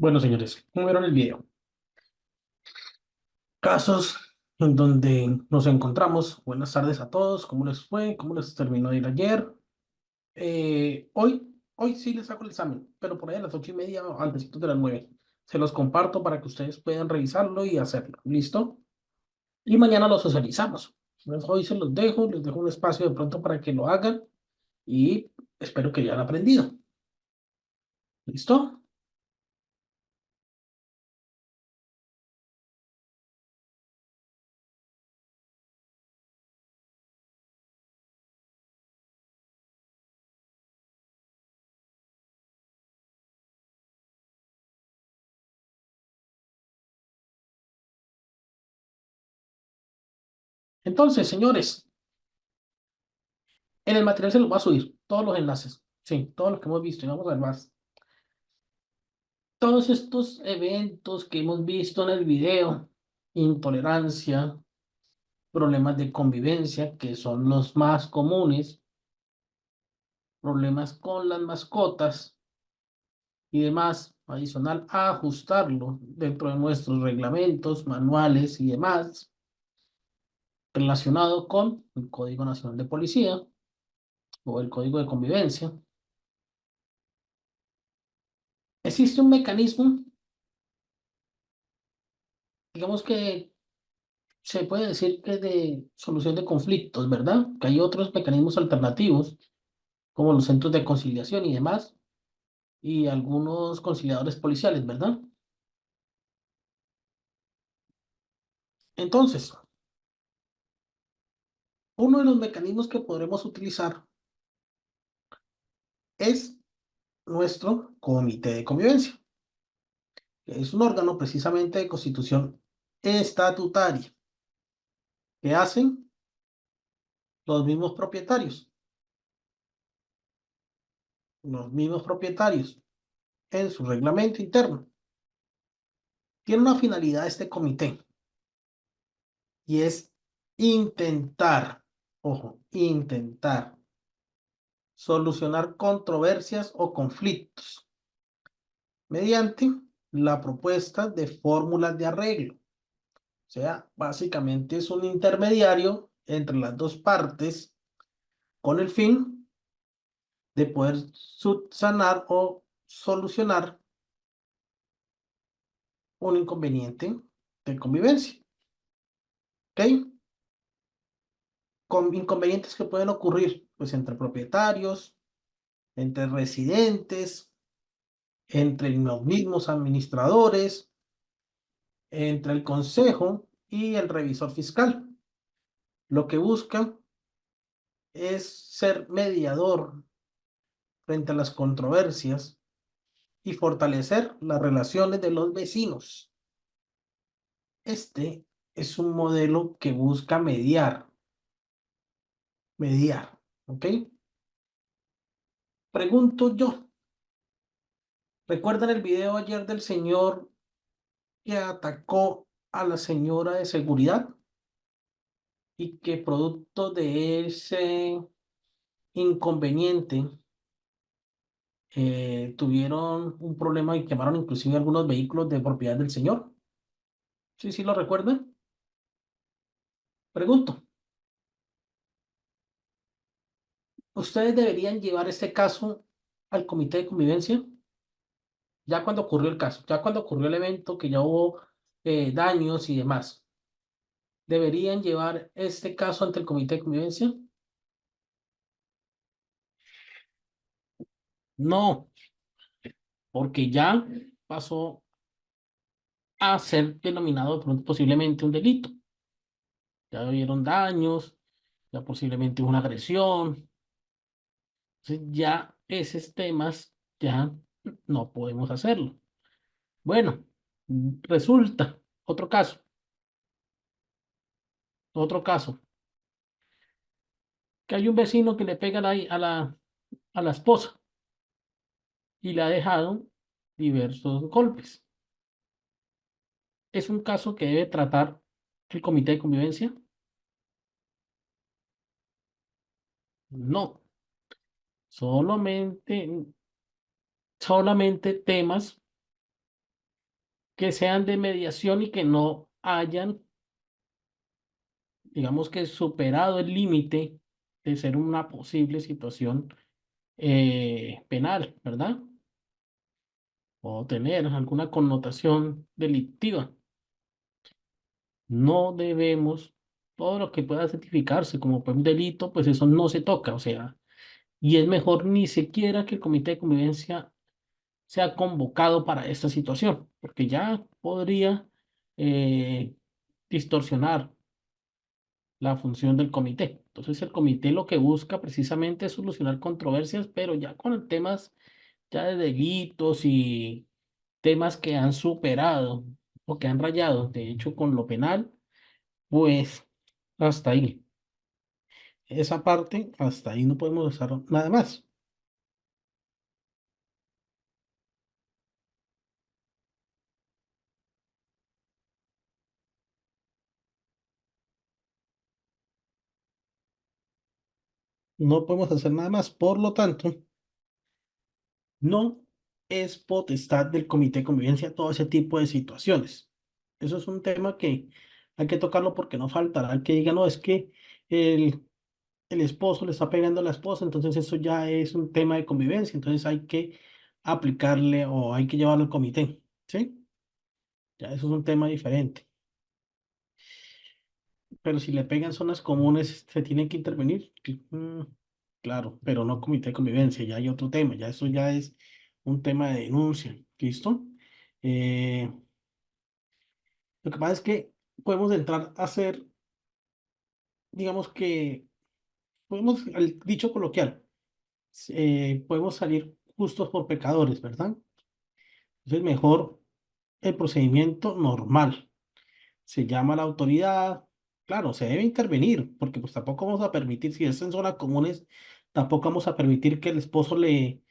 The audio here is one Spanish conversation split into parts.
Bueno, señores, como vieron el video, casos en donde nos encontramos. Buenas tardes a todos. ¿Cómo les fue? ¿Cómo les terminó de ir ayer? Hoy sí les hago el examen, pero por ahí a las 8:30, antes de las 9. Se los comparto para que ustedes puedan revisarlo y hacerlo. ¿Listo? Y mañana lo socializamos. Entonces, hoy se los dejo, les dejo un espacio de pronto para que lo hagan y espero que ya hayan aprendido. ¿Listo? Entonces, señores, en el material se los va a subir todos los enlaces. Sí, todos los que hemos visto y vamos a ver más. Todos estos eventos que hemos visto en el video, intolerancia, problemas de convivencia, que son los más comunes, problemas con las mascotas y demás, adicional a ajustarlo dentro de nuestros reglamentos, manuales y demás, relacionado con el Código Nacional de Policía o el Código de Convivencia. Existe un mecanismo, digamos que se puede decir que de solución de conflictos, ¿verdad? Que hay otros mecanismos alternativos como los centros de conciliación y demás, y algunos conciliadores policiales, ¿verdad? Entonces, uno de los mecanismos que podremos utilizar es nuestro comité de convivencia, que es un órgano precisamente de constitución estatutaria, que hacen los mismos propietarios en su reglamento interno. Tiene una finalidad este comité, y es intentar, ojo, intentar solucionar controversias o conflictos mediante la propuesta de fórmulas de arreglo. O sea, básicamente es un intermediario entre las dos partes con el fin de poder subsanar o solucionar un inconveniente de convivencia. ¿Ok? Con inconvenientes que pueden ocurrir pues entre propietarios, entre residentes, entre los mismos administradores, entre el consejo y el revisor fiscal. Lo que busca es ser mediador frente a las controversias y fortalecer las relaciones de los vecinos. Este es un modelo que busca mediar, ¿ok? Pregunto yo, ¿recuerdan el video ayer del señor que atacó a la señora de seguridad y que producto de ese inconveniente tuvieron un problema y quemaron inclusive algunos vehículos de propiedad del señor? Sí, sí lo recuerdan. Pregunto, ¿ustedes deberían llevar este caso al comité de convivencia? Ya cuando ocurrió el caso, ya cuando ocurrió el evento, que ya hubo daños y demás, ¿deberían llevar este caso ante el comité de convivencia? No, porque ya pasó a ser denominado de pronto posiblemente un delito. Ya hubieron daños, ya posiblemente una agresión. Entonces ya esos temas ya no podemos hacerlo. Bueno, resulta, otro caso, que hay un vecino que le pega a la esposa y le ha dejado diversos golpes. ¿Es un caso que debe tratar el comité de convivencia? No, solamente, solamente temas que sean de mediación y que no hayan, digamos que superado el límite de ser una posible situación penal, ¿verdad? O tener alguna connotación delictiva. No debemos, todo lo que pueda certificarse como pues, un delito, pues eso no se toca, o sea, y es mejor ni siquiera que el comité de convivencia sea convocado para esta situación, porque ya podría eh, distorsionar la función del comité. Entonces el comité lo que busca precisamente es solucionar controversias, pero ya con temas ya de delitos y temas que han superado o que han rayado, de hecho, con lo penal, pues hasta ahí. Esa parte, hasta ahí no podemos hacer nada más. No podemos hacer nada más. Por lo tanto, no es potestad del comité de convivencia todo ese tipo de situaciones. Eso es un tema que hay que tocarlo porque no faltará el que diga, no, es que el, el esposo le está pegando a la esposa, entonces eso ya es un tema de convivencia, entonces hay que aplicarle o hay que llevarlo al comité, ¿sí? Ya eso es un tema diferente. Pero si le pegan zonas comunes, se tiene que intervenir. Claro, pero no comité de convivencia, ya hay otro tema, ya eso ya es un tema de denuncia, ¿listo? Eh, lo que pasa es que podemos entrar a hacer, digamos que, podemos, el dicho coloquial, podemos salir justos por pecadores, ¿verdad? Entonces, mejor el procedimiento normal. Se llama a la autoridad, claro, se debe intervenir, porque pues tampoco vamos a permitir, si es en zonas comunes, tampoco vamos a permitir que el esposo le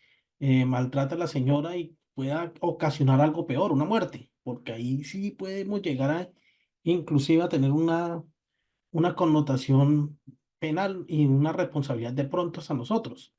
maltrate a la señora y pueda ocasionar algo peor, una muerte, porque ahí sí podemos llegar a inclusive a tener una connotación penal y una responsabilidad de pronto a nosotros.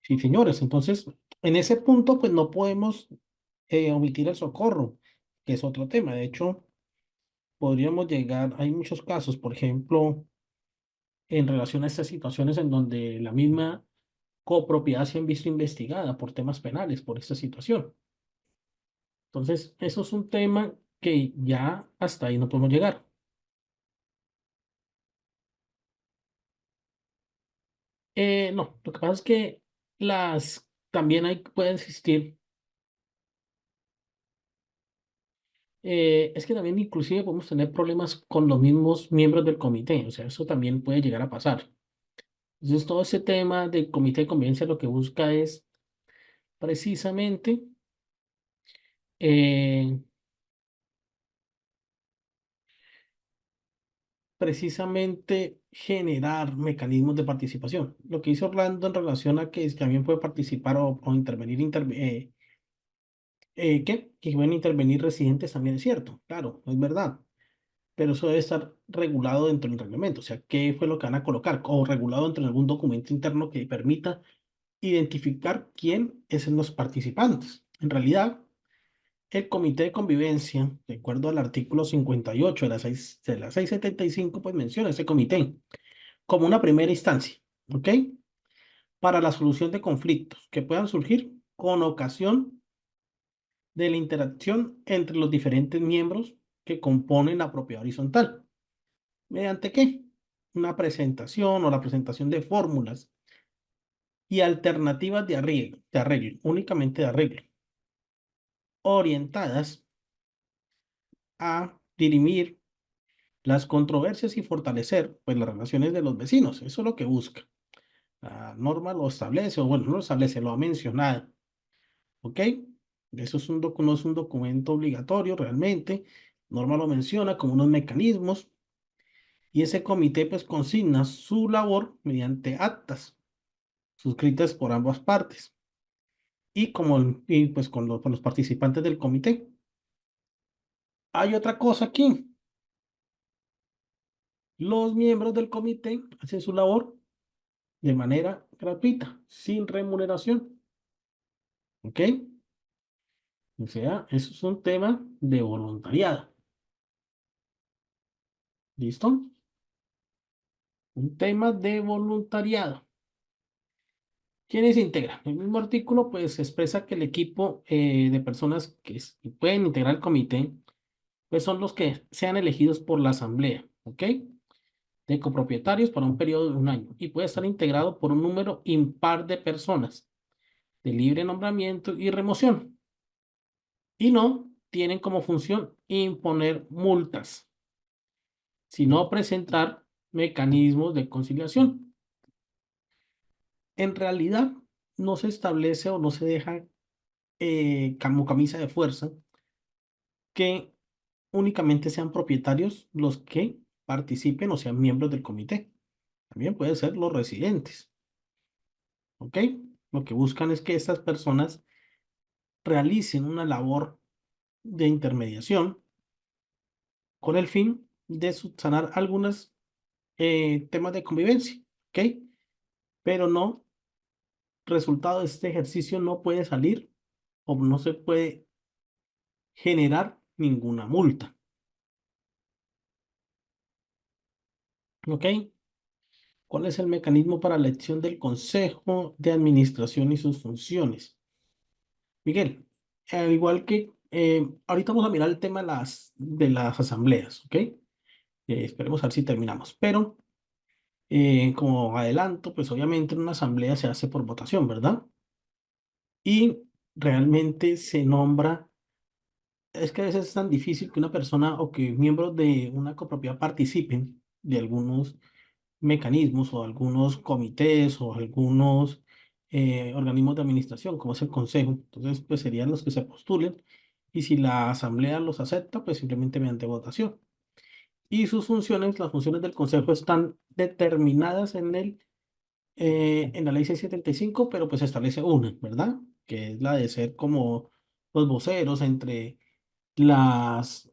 Sí, señores, entonces en ese punto pues no podemos omitir el socorro, que es otro tema. De hecho, podríamos llegar, hay muchos casos, por ejemplo, en relación a estas situaciones en donde la misma copropiedad se han visto investigada por temas penales por esta situación. Entonces, eso es un tema que ya hasta ahí no podemos llegar. No, lo que pasa es que también hay, puede existir, es que también inclusive podemos tener problemas con los mismos miembros del comité, o sea, eso también puede llegar a pasar. Entonces, todo ese tema del comité de convivencia lo que busca es precisamente eh, precisamente generar mecanismos de participación. Lo que hizo Orlando en relación a que también puede participar o intervenir, que pueden intervenir residentes también es cierto, claro, es verdad, pero eso debe estar regulado dentro del reglamento, o sea, qué fue lo que van a colocar o regulado dentro de algún documento interno que permita identificar quién es los participantes. En realidad, el comité de convivencia, de acuerdo al artículo 58 de la 675, pues menciona ese comité como una primera instancia, ¿ok? Para la solución de conflictos que puedan surgir con ocasión de la interacción entre los diferentes miembros que componen la propiedad horizontal. ¿Mediante qué? Una presentación o la presentación de fórmulas y alternativas de arreglo, únicamente de arreglo, orientadas a dirimir las controversias y fortalecer pues las relaciones de los vecinos. Eso es lo que busca. La norma lo establece, o bueno, no lo establece, lo ha mencionado. ¿Ok? Eso es no es un documento obligatorio realmente. Norma lo menciona como unos mecanismos y ese comité pues consigna su labor mediante actas suscritas por ambas partes y pues con los participantes del comité. Hay otra cosa aquí. Los miembros del comité hacen su labor de manera gratuita, sin remuneración. ¿Ok? O sea, eso es un tema de voluntariado. ¿Listo? Un tema de voluntariado. ¿Quiénes se integran? El mismo artículo pues expresa que el equipo de personas que pueden integrar el comité pues son los que sean elegidos por la asamblea, ¿ok? De copropietarios para un periodo de un año y puede estar integrado por un número impar de personas de libre nombramiento y remoción y no tienen como función imponer multas, sino presentar mecanismos de conciliación. En realidad no se establece o no se deja como camisa de fuerza que únicamente sean propietarios los que participen o sean miembros del comité. También pueden ser los residentes, ¿ok? Lo que buscan es que estas personas realicen una labor de intermediación con el fin de subsanar algunos temas de convivencia, ¿ok? Pero no, resultado de este ejercicio no puede salir o no se puede generar ninguna multa, ¿ok? ¿Cuál es el mecanismo para la elección del Consejo de Administración y sus funciones? Miguel, al igual que ahorita vamos a mirar el tema de las asambleas, ¿ok? Esperemos a ver si terminamos. Pero como adelanto, pues obviamente una asamblea se hace por votación, ¿verdad? Y realmente se nombra, es que a veces es tan difícil que una persona o que miembros de una copropiedad participen de algunos mecanismos o algunos comités o algunos organismos de administración, como es el consejo. Entonces, pues serían los que se postulen y si la asamblea los acepta, pues simplemente mediante votación. Y sus funciones, las funciones del consejo están determinadas en la ley 675, pero pues establece una, ¿verdad? Que es la de ser como los voceros entre las,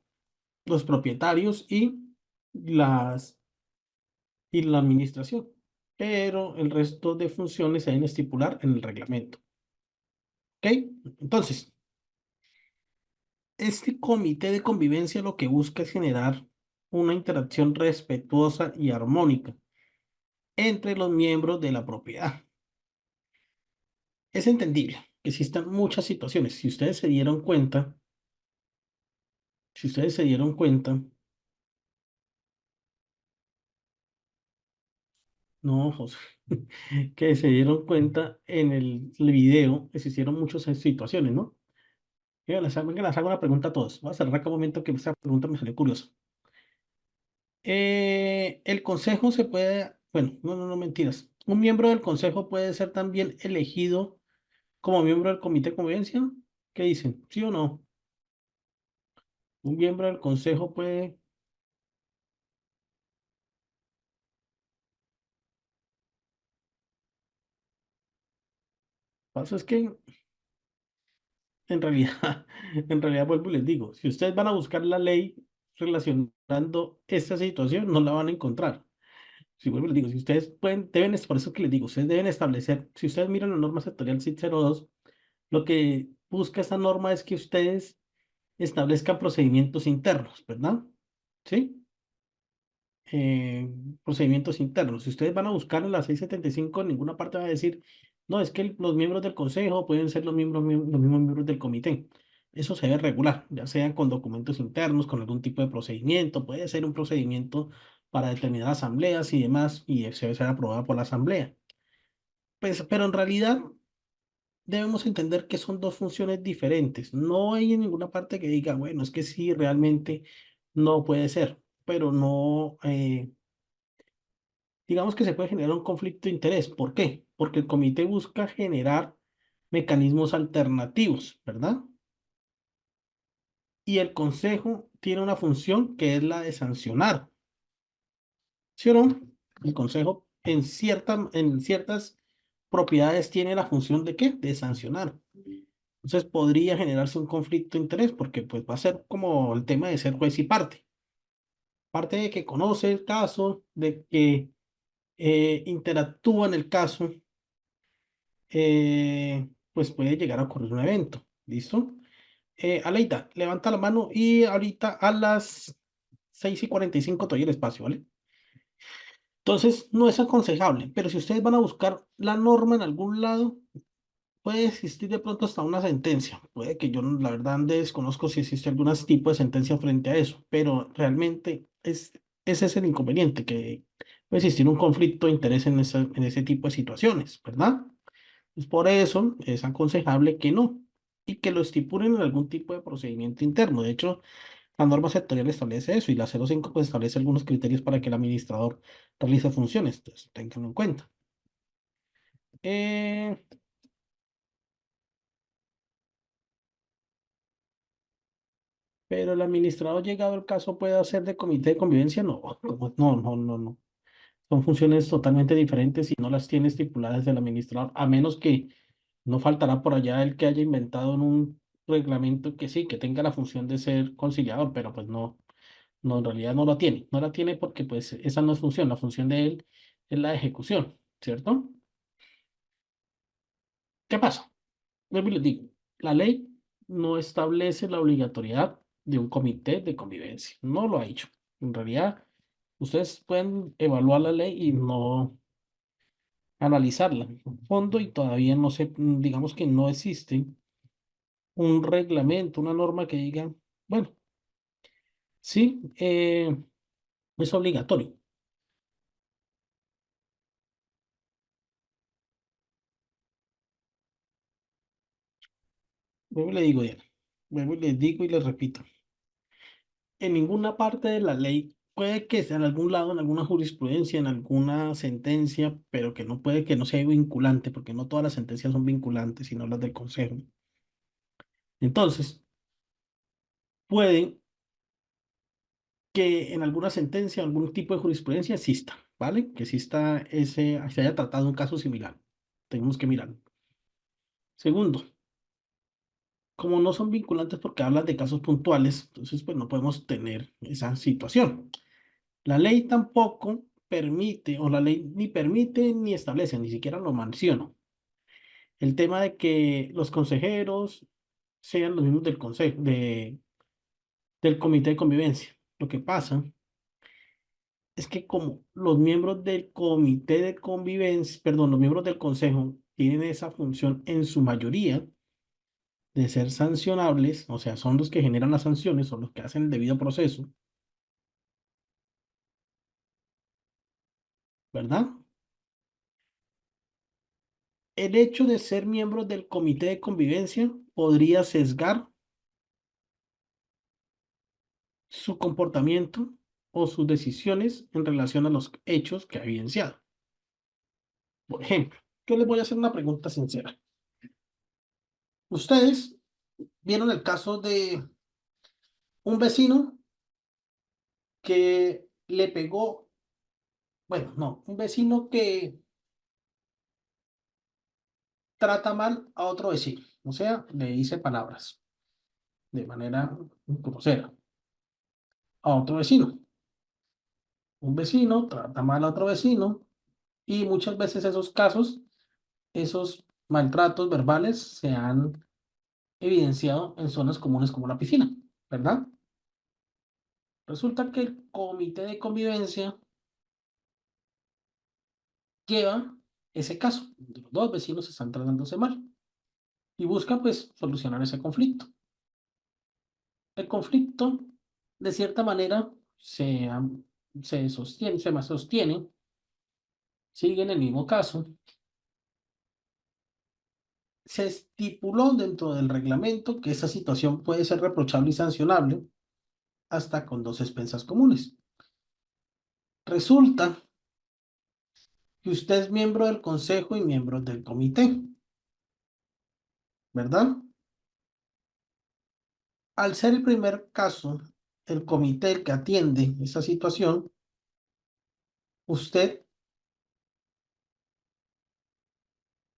los propietarios las y la administración, pero el resto de funciones se deben estipular en el reglamento. ¿Ok? Entonces, este comité de convivencia lo que busca es generar una interacción respetuosa y armónica entre los miembros de la propiedad. Es entendible que existan muchas situaciones. Si ustedes se dieron cuenta, no, José, que se dieron cuenta en el video, existieron muchas situaciones, ¿no? Venga, les hago una pregunta a todos. Voy a cerrar acá un momento que esta pregunta me salió curiosa. El consejo se puede, bueno, no, mentiras. ¿Un miembro del consejo puede ser también elegido como miembro del comité de convivencia? ¿Qué dicen? ¿Sí o no? Un miembro del consejo puede. Pasa es que en realidad, en realidad vuelvo y les digo, si ustedes van a buscar la ley relacionando esta situación, no la van a encontrar. Si vuelvo y les digo, si ustedes pueden, por eso que les digo, ustedes deben establecer, si ustedes miran la norma sectorial 602, lo que busca esta norma es que ustedes establezcan procedimientos internos, ¿verdad? ¿Sí? eh, Procedimientos internos. Si ustedes van a buscar en la 675, en ninguna parte va a decir, no, es que los miembros del consejo pueden ser los mismos miembros del comité. Eso se debe regular, ya sea con documentos internos, con algún tipo de procedimiento, puede ser un procedimiento para determinar asambleas y demás, y se debe ser aprobado por la asamblea. Pues, pero en realidad debemos entender que son dos funciones diferentes. No hay en ninguna parte que diga, bueno, es que sí, realmente no puede ser. pero no, digamos que se puede generar un conflicto de interés. ¿Por qué? Porque el comité busca generar mecanismos alternativos, ¿verdad? Y el consejo tiene una función que es la de sancionar, ¿sí o no? El consejo en ciertas propiedades tiene la función de ¿qué? De sancionar. Entonces podría generarse un conflicto de interés porque pues va a ser como el tema de ser juez y parte. Parte de que conoce el caso, de que interactúa en el caso, pues puede llegar a ocurrir un evento. ¿Listo? Aleida, levanta la mano y ahorita a las 6:45 te doy el espacio, ¿vale? Entonces, no es aconsejable, pero si ustedes van a buscar la norma en algún lado, puede existir de pronto hasta una sentencia. Puede que yo, la verdad, desconozco si existe algún tipo de sentencia frente a eso, pero realmente ese es el inconveniente, que puede existir un conflicto de interés en ese tipo de situaciones, ¿verdad? Pues por eso es aconsejable que no, y que lo estipulen en algún tipo de procedimiento interno. De hecho, la norma sectorial establece eso y la 05 pues establece algunos criterios para que el administrador realice funciones. Entonces, ténganlo en cuenta. Eh, pero el administrador, llegado el caso, puede hacer de comité de convivencia. No, no, no, no, no. Son funciones totalmente diferentes y no las tiene estipuladas el administrador, a menos que no faltará por allá el que haya inventado en un reglamento que sí, que tenga la función de ser conciliador, pero pues no, no, en realidad no la tiene. No la tiene porque pues esa no es función, la función de él es la ejecución, ¿cierto? ¿Qué pasa? Vuelvo y les digo, la ley no establece la obligatoriedad de un comité de convivencia, no lo ha hecho. En realidad, ustedes pueden evaluar la ley y no analizarla a fondo y todavía no se, digamos que no existe un reglamento, una norma que diga, bueno, sí, es obligatorio. Vuelvo y le digo, Diana, vuelvo y les digo y les repito, en ninguna parte de la ley, puede que sea en algún lado, en alguna jurisprudencia, en alguna sentencia, pero que no puede que no sea vinculante, porque no todas las sentencias son vinculantes, sino las del Consejo. Entonces, puede que en alguna sentencia, algún tipo de jurisprudencia exista, ¿vale? Que exista se haya tratado un caso similar. Tenemos que mirarlo. Segundo, como no son vinculantes porque hablan de casos puntuales, entonces pues no podemos tener esa situación. La ley tampoco permite, o la ley ni permite ni establece, ni siquiera lo menciona, el tema de que los consejeros sean los mismos del consejo, del comité de convivencia. Lo que pasa es que como los miembros del comité de convivencia, perdón, los miembros del consejo tienen esa función en su mayoría de ser sancionables, o sea, son los que generan las sanciones, son los que hacen el debido proceso, ¿verdad? El hecho de ser miembros del comité de convivencia podría sesgar su comportamiento o sus decisiones en relación a los hechos que ha evidenciado. Por ejemplo, yo les voy a hacer una pregunta sincera. Ustedes vieron el caso de un vecino que le pegó, bueno, no, un vecino que trata mal a otro vecino, o sea, le dice palabras de manera grosera a otro vecino. Un vecino trata mal a otro vecino y muchas veces esos casos, esos maltratos verbales se han evidenciado en zonas comunes como la piscina, ¿verdad? Resulta que el comité de convivencia lleva ese caso, donde los dos vecinos están tratándose mal y busca pues solucionar ese conflicto. El conflicto, de cierta manera, se sostiene, se más sostiene, sigue en el mismo caso. Se estipuló dentro del reglamento que esa situación puede ser reprochable y sancionable hasta con dos expensas comunes. Resulta que usted es miembro del consejo y miembro del comité, ¿verdad? Al ser el primer caso, el comité el que atiende esa situación, usted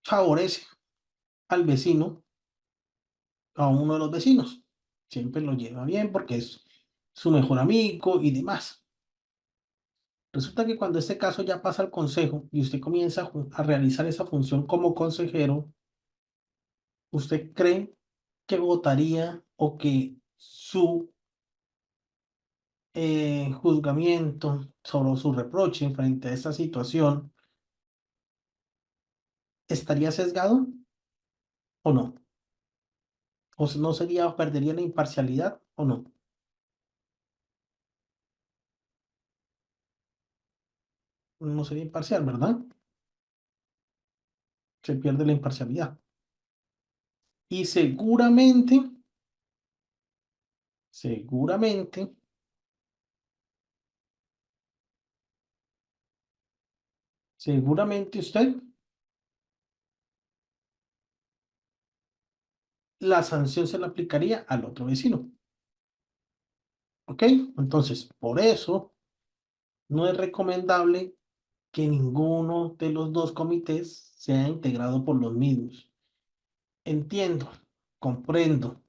favorece al vecino, a uno de los vecinos. Siempre lo lleva bien porque es su mejor amigo y demás. Resulta que cuando este caso ya pasa al consejo y usted comienza a realizar esa función como consejero, ¿usted cree que votaría o que su juzgamiento sobre su reproche frente a esta situación estaría sesgado o no? ¿O no sería, perdería la imparcialidad o no? No sería imparcial, ¿verdad? Se pierde la imparcialidad. Y seguramente, seguramente usted la sanción se la aplicaría al otro vecino. ¿Ok? Entonces, por eso no es recomendable que ninguno de los dos comités sea integrado por los mismos. Entiendo, comprendo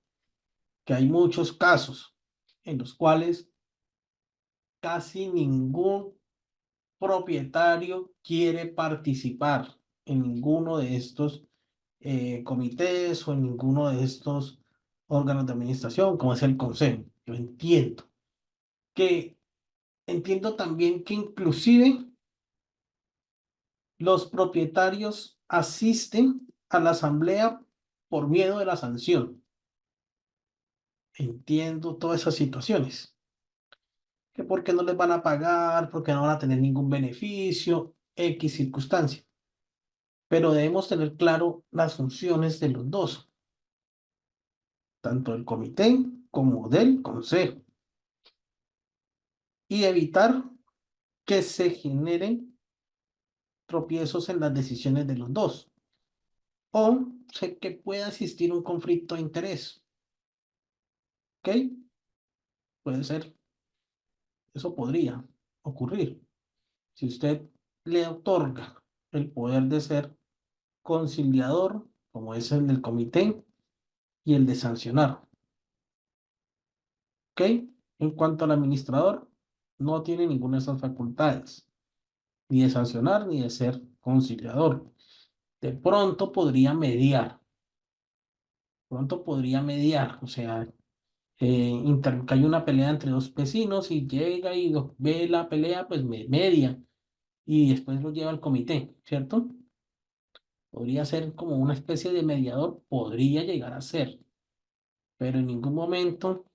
que hay muchos casos en los cuales casi ningún propietario quiere participar en ninguno de estos comités o en ninguno de estos órganos de administración, como es el consejo. Yo entiendo también que inclusive los propietarios asisten a la asamblea por miedo de la sanción. Entiendo todas esas situaciones. Que porque no les van a pagar, porque no van a tener ningún beneficio, X circunstancia. Pero debemos tener claro las funciones de los dos, tanto del comité como del consejo, y evitar que se generen tropiezos en las decisiones de los dos, o sé que pueda existir un conflicto de interés, ¿ok? Puede ser, eso podría ocurrir. Si usted le otorga el poder de ser conciliador, como es el del comité, y el de sancionar, ¿ok? En cuanto al administrador, no tiene ninguna de esas facultades, ni de sancionar ni de ser conciliador. De pronto podría mediar, o sea, que hay una pelea entre dos vecinos y llega y ve la pelea, pues media y después lo lleva al comité, ¿cierto? Podría ser como una especie de mediador, podría llegar a ser, pero en ningún momento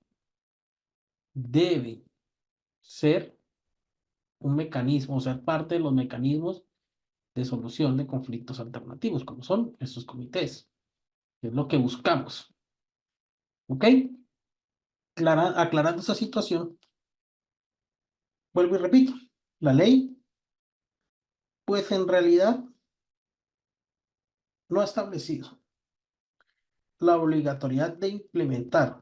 debe ser un mecanismo, o ser parte de los mecanismos de solución de conflictos alternativos, como son estos comités, que es lo que buscamos. ¿Ok? Aclarando esta situación, vuelvo y repito, la ley, pues en realidad no ha establecido la obligatoriedad de implementar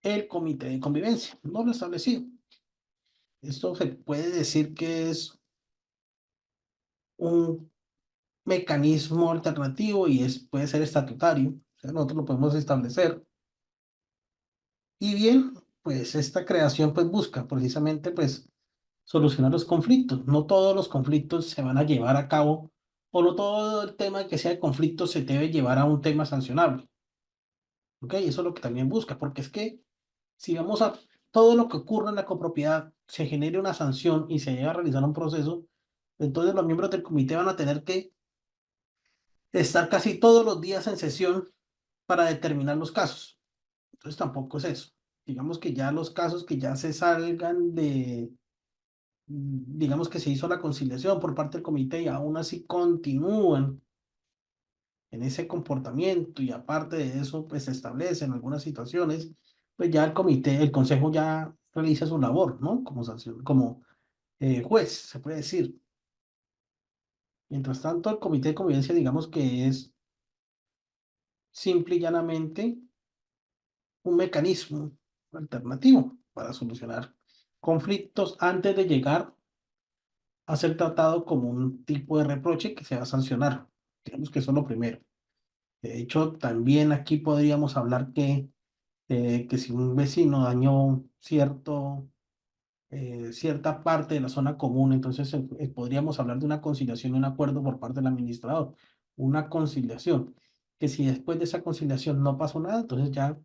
el comité de convivencia. No lo ha establecido. Esto se puede decir que es un mecanismo alternativo y puede ser estatutario. O sea, nosotros lo podemos establecer. Y bien, pues esta creación pues busca precisamente pues solucionar los conflictos. No todos los conflictos se van a llevar a cabo o no todo el tema que sea de conflicto se debe llevar a un tema sancionable. ¿Ok? Eso es lo que también busca, porque es que si vamos a todo lo que ocurre en la copropiedad, se genere una sanción y se lleve a realizar un proceso, entonces los miembros del comité van a tener que estar casi todos los días en sesión para determinar los casos. Entonces tampoco es eso. Digamos que ya los casos que ya se salgan digamos que se hizo la conciliación por parte del comité y aún así continúan en ese comportamiento y aparte de eso, pues se establecen algunas situaciones, pues ya el comité, el consejo ya realiza su labor, ¿no? Como sanción, como juez, se puede decir. Mientras tanto, el comité de convivencia, digamos que es simple y llanamente un mecanismo alternativo para solucionar conflictos antes de llegar a ser tratado como un tipo de reproche que se va a sancionar. Digamos que eso es lo primero. De hecho, también aquí podríamos hablar que si un vecino dañó cierta parte de la zona común, entonces podríamos hablar de una conciliación y un acuerdo por parte del administrador. Una conciliación, que si después de esa conciliación no pasó nada, entonces ya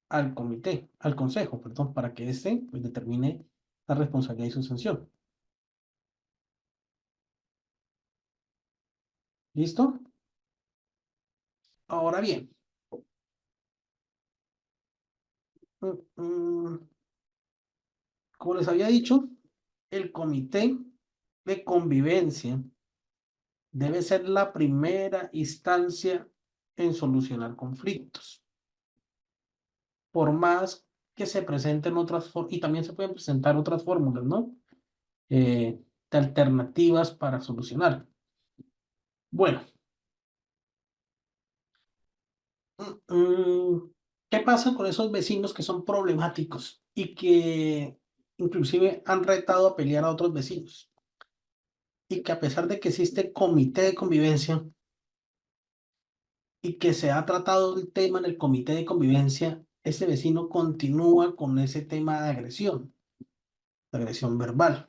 al consejo, perdón, para que éste pues, determine la responsabilidad y su sanción. ¿Listo? Ahora bien, mm, mm, como les había dicho, el comité de convivencia debe ser la primera instancia en solucionar conflictos, por más que se presenten otras fórmulas, y también se pueden presentar otras fórmulas, ¿no? De alternativas para solucionar. Bueno, mm, ¿qué pasa con esos vecinos que son problemáticos y que inclusive han retado a pelear a otros vecinos? Y que a pesar de que existe comité de convivencia y que se ha tratado el tema en el comité de convivencia, ese vecino continúa con ese tema de agresión verbal.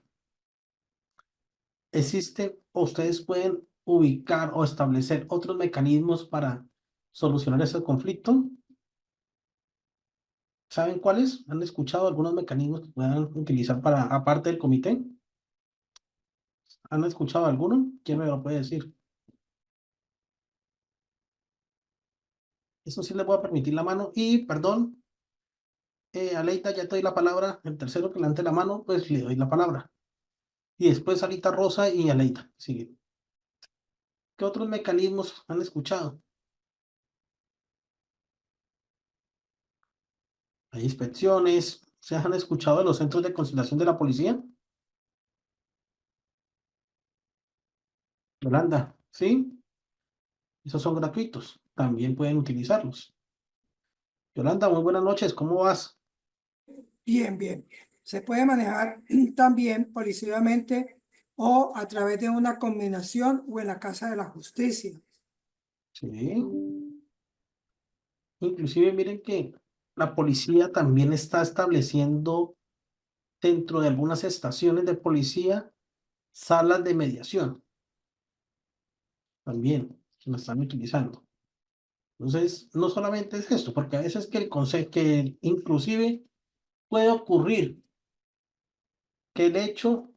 ¿Existe o ustedes pueden ubicar o establecer otros mecanismos para solucionar ese conflicto? ¿Saben cuáles? ¿Han escuchado algunos mecanismos que puedan utilizar para, aparte del comité? ¿Han escuchado alguno? ¿Quién me lo puede decir? Eso sí les voy a permitir la mano. Y, perdón, Aleita, ya te doy la palabra. El tercero que levante la mano, pues le doy la palabra. Y después Alita Rosa y Aleita. Sigue. ¿Qué otros mecanismos han escuchado? Hay inspecciones. ¿Se han escuchado de los centros de conciliación de la policía? Yolanda, ¿sí? Esos son gratuitos. También pueden utilizarlos. Yolanda, muy buenas noches. ¿Cómo vas? Bien, bien, bien. Se puede manejar también policivamente o a través de una combinación o en la Casa de la Justicia. Sí. Inclusive miren que la policía también está estableciendo dentro de algunas estaciones de policía salas de mediación. También se lo están utilizando. Entonces, no solamente es esto, porque a veces que el consejo, que inclusive puede ocurrir que el hecho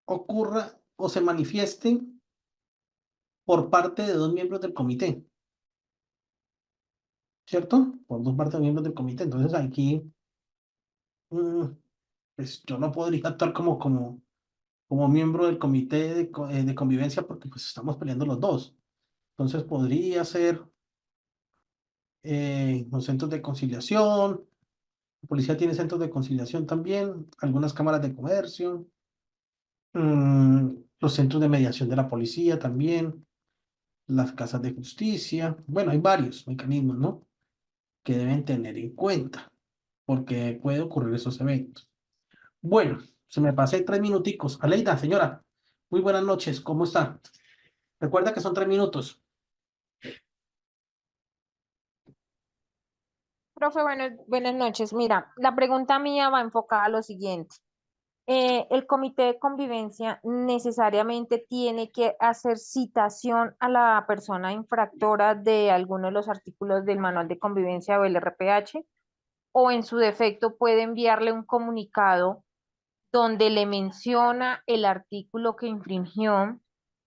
ocurra o se manifieste por parte de dos miembros del comité, ¿cierto? Por dos partes de miembros del comité. Entonces aquí, mm, pues yo no podría actuar como miembro del comité de convivencia porque pues estamos peleando los dos. Entonces podría ser los centros de conciliación, la policía tiene centros de conciliación también, algunas cámaras de comercio, los centros de mediación de la policía también, las casas de justicia. Bueno, hay varios mecanismos, ¿no? Que deben tener en cuenta porque puede ocurrir esos eventos. Bueno, se me pasé 3 minuticos. Aleida, señora, muy buenas noches, ¿cómo está? Recuerda que son 3 minutos. Profe, buenas noches. Mira, la pregunta mía va enfocada a lo siguiente. ¿El comité de convivencia necesariamente tiene que hacer citación a la persona infractora de alguno de los artículos del manual de convivencia o el RPH? ¿O en su defecto puede enviarle un comunicado donde le menciona el artículo que infringió,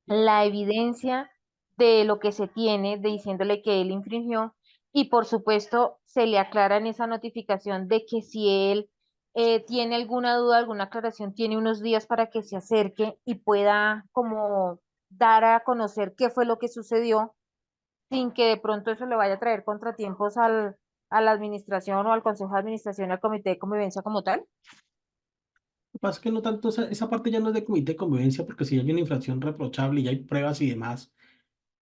la evidencia de lo que se tiene, de diciéndole que él infringió, y por supuesto se le aclara en esa notificación de que si él tiene alguna duda, alguna aclaración, tiene unos días para que se acerque y pueda como dar a conocer qué fue lo que sucedió sin que de pronto eso le vaya a traer contratiempos a la administración o al consejo de administración y al comité de convivencia como tal. Lo que pasa es que no tanto, esa parte ya no es de comité de convivencia, porque si hay una infracción reprochable y hay pruebas y demás,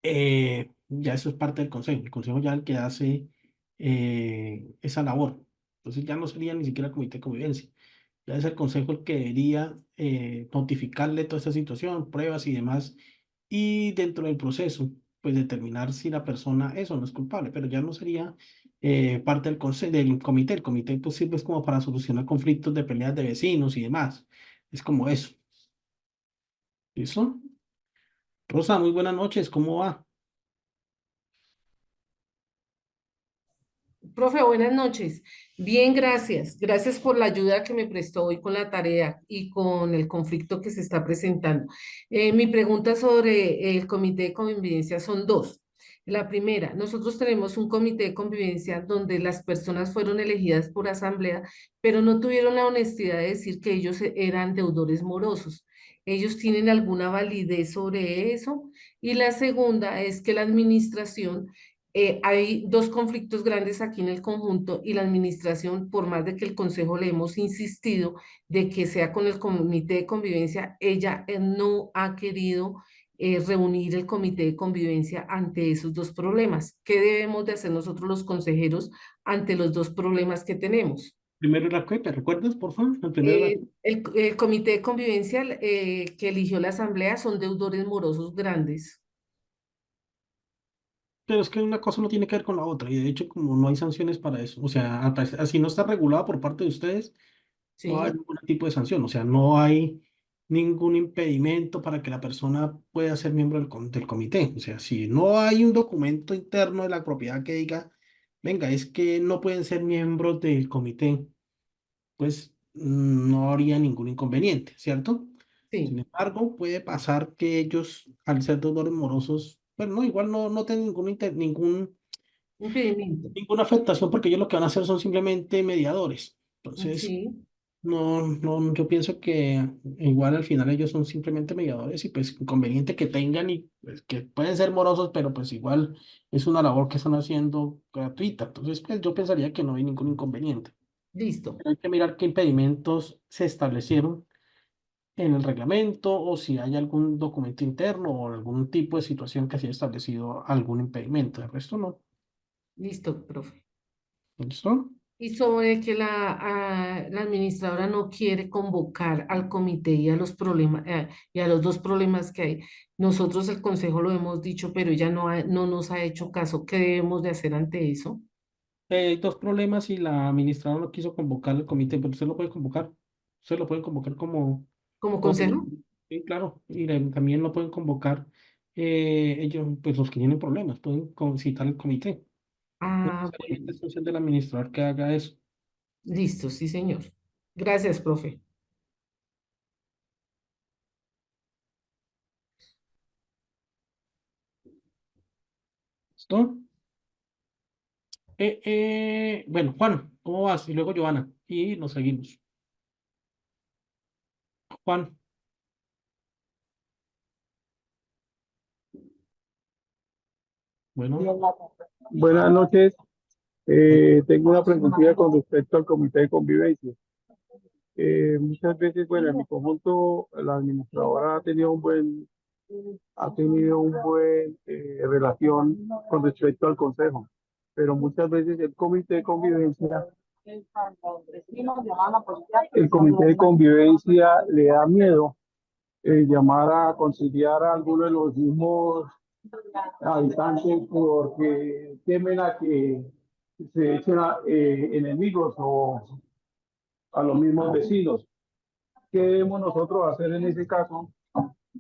ya eso es parte del consejo. El consejo ya es el que hace esa labor. Entonces ya no sería ni siquiera el comité de convivencia. Ya es el consejo el que debería notificarle toda esta situación, pruebas y demás, y dentro del proceso, pues determinar si la persona eso no es culpable, pero ya no sería parte del, del comité. El comité pues sirve es como para solucionar conflictos de peleas de vecinos y demás. Es como eso. ¿Listo? Rosa, muy buenas noches, ¿cómo va? Profe, buenas noches. Bien, gracias. Gracias por la ayuda que me prestó hoy con la tarea y con el conflicto que se está presentando. Mi pregunta sobre el comité de convivencia son dos. La primera, nosotros tenemos un comité de convivencia donde las personas fueron elegidas por asamblea, pero no tuvieron la honestidad de decir que ellos eran deudores morosos. ¿Ellos tienen alguna validez sobre eso? Y la segunda es que la administración hay dos conflictos grandes aquí en el conjunto y la administración, por más de que el consejo le hemos insistido de que sea con el comité de convivencia, ella no ha querido reunir el comité de convivencia ante esos dos problemas. ¿Qué debemos de hacer nosotros los consejeros ante los dos problemas que tenemos? Primero la ¿te recuerdas, por favor? El primero era El comité de convivencia que eligió la asamblea son deudores morosos grandes. pero es que una cosa no tiene que ver con la otra, y de hecho, como no hay sanciones para eso, o sea, así no está regulado por parte de ustedes, no hay ¿Sí? ningún tipo de sanción, o sea, no hay ningún impedimento para que la persona pueda ser miembro del comité. O sea, si no hay un documento interno de la propiedad que diga, venga, es que no pueden ser miembros del comité, pues no habría ningún inconveniente, ¿cierto? Sin Sí, embargo, puede pasar que ellos, al ser deudores morosos, bueno, no, igual no tienen impedimento. ninguna afectación porque ellos lo que van a hacer son simplemente mediadores. Entonces, Sí. yo pienso que igual al final ellos son simplemente mediadores y pues inconveniente que tengan y pues, que pueden ser morosos, pero pues igual es una labor que están haciendo gratuita. Entonces, pues yo pensaría que no hay ningún inconveniente. Listo, Pero hay que mirar qué impedimentos se establecieron en el reglamento o si hay algún documento interno o algún tipo de situación que se haya establecido algún impedimento. El resto no. listo, profe. ¿Listo? Y sobre que la administradora no quiere convocar al comité y a los problemas, y a los dos problemas que hay. Nosotros el consejo lo hemos dicho, pero ella no nos ha hecho caso. ¿Qué debemos de hacer ante eso? Hay dos problemas y la administradora no quiso convocar al comité, pero usted lo puede convocar. Usted lo puede convocar ¿Como como consejo? sí, claro, y también lo pueden convocar ellos, pues los que tienen problemas, pueden citar al comité. No Ah, necesariamente bueno, es función del administrador que haga eso. listo, sí, señor. Gracias, profe. ¿Listo? Bueno, Juan, ¿cómo vas? Y luego Joana, y nos seguimos. Juan, bueno, Buenas noches. Tengo una preguntita con respecto al comité de convivencia. Muchas veces, bueno, en mi conjunto, la administradora ha tenido un buen relación con respecto al consejo, pero muchas veces el comité de convivencia le da miedo llamar a conciliar a alguno de los mismos habitantes porque temen a que se echen enemigos o a los mismos vecinos. ¿Qué debemos nosotros hacer en ese caso?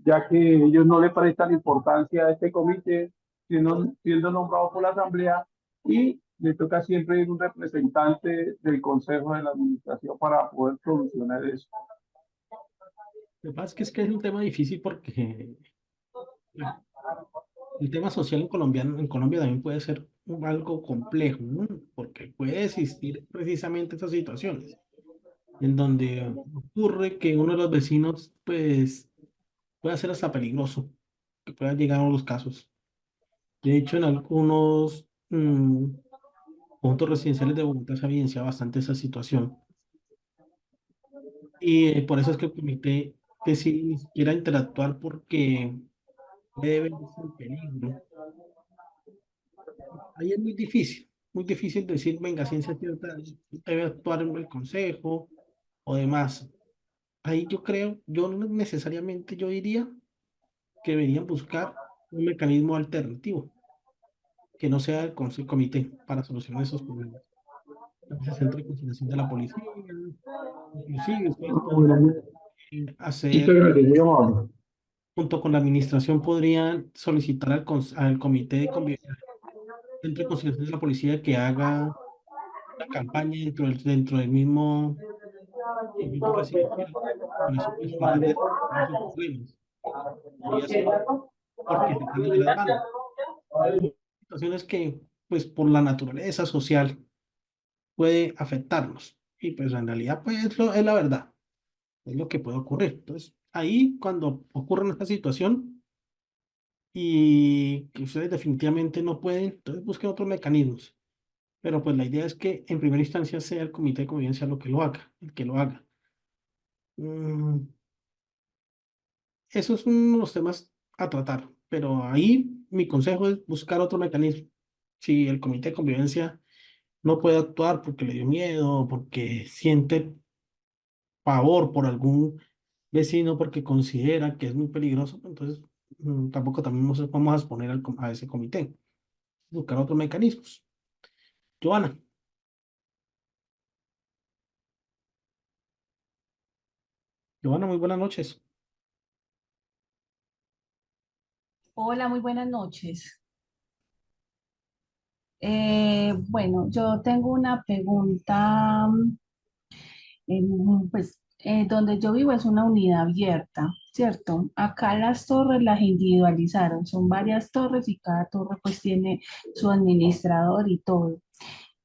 Ya que ellos no le prestan importancia a este comité, siendo nombrado por la asamblea y le toca siempre ir un representante del consejo de la administración para poder solucionar eso. lo que pasa es que es un tema difícil porque bueno, el tema social en Colombia también puede ser algo complejo, ¿no? Porque puede existir precisamente esas situaciones en donde ocurre que uno de los vecinos, pues, puede ser hasta peligroso, que pueda llegar a los casos. De hecho, en algunos puntos residenciales de Bogotá se ha evidenciado bastante esa situación. Y por eso es que el comité decide ni siquiera interactuar porque debe verse en peligro. Ahí es muy difícil decir, venga, ciencia cierta, debe actuar en el consejo o demás. Ahí yo creo, yo no necesariamente yo diría que deberían buscar un mecanismo alternativo que no sea el comité para solucionar esos problemas. Se centra en conciliación de la policía, inclusive ustedes podrían Muchas hacer, gracias, muy amable. junto con la administración, podrían solicitar al comité de centro de conciliación de la policía que haga una campaña dentro del mismo conjunto residencial. Con eso pues va a atender todos esos problemas. Podría ser porque se sale de las manos. Situaciones que, pues por la naturaleza social, puede afectarnos. Y pues en realidad, pues es la verdad, es lo que puede ocurrir. Entonces, ahí cuando ocurre esta situación y que ustedes definitivamente no pueden, entonces busquen otros mecanismos. Pero pues la idea es que en primera instancia sea el comité de convivencia lo que lo haga, el que lo haga. Mm, Eso es uno de los temas a tratar, pero ahí mi consejo es buscar otro mecanismo. Si el comité de convivencia no puede actuar porque le dio miedo, porque siente pavor por algún vecino, porque considera que es muy peligroso, entonces tampoco también nos vamos a exponer a ese comité. Buscar otros mecanismos. Joana, Joana, muy buenas noches. Hola, muy buenas noches. Bueno, yo tengo una pregunta. Donde yo vivo es una unidad abierta, ¿cierto? Acá las torres las individualizaron, son varias torres y cada torre pues tiene su administrador y todo.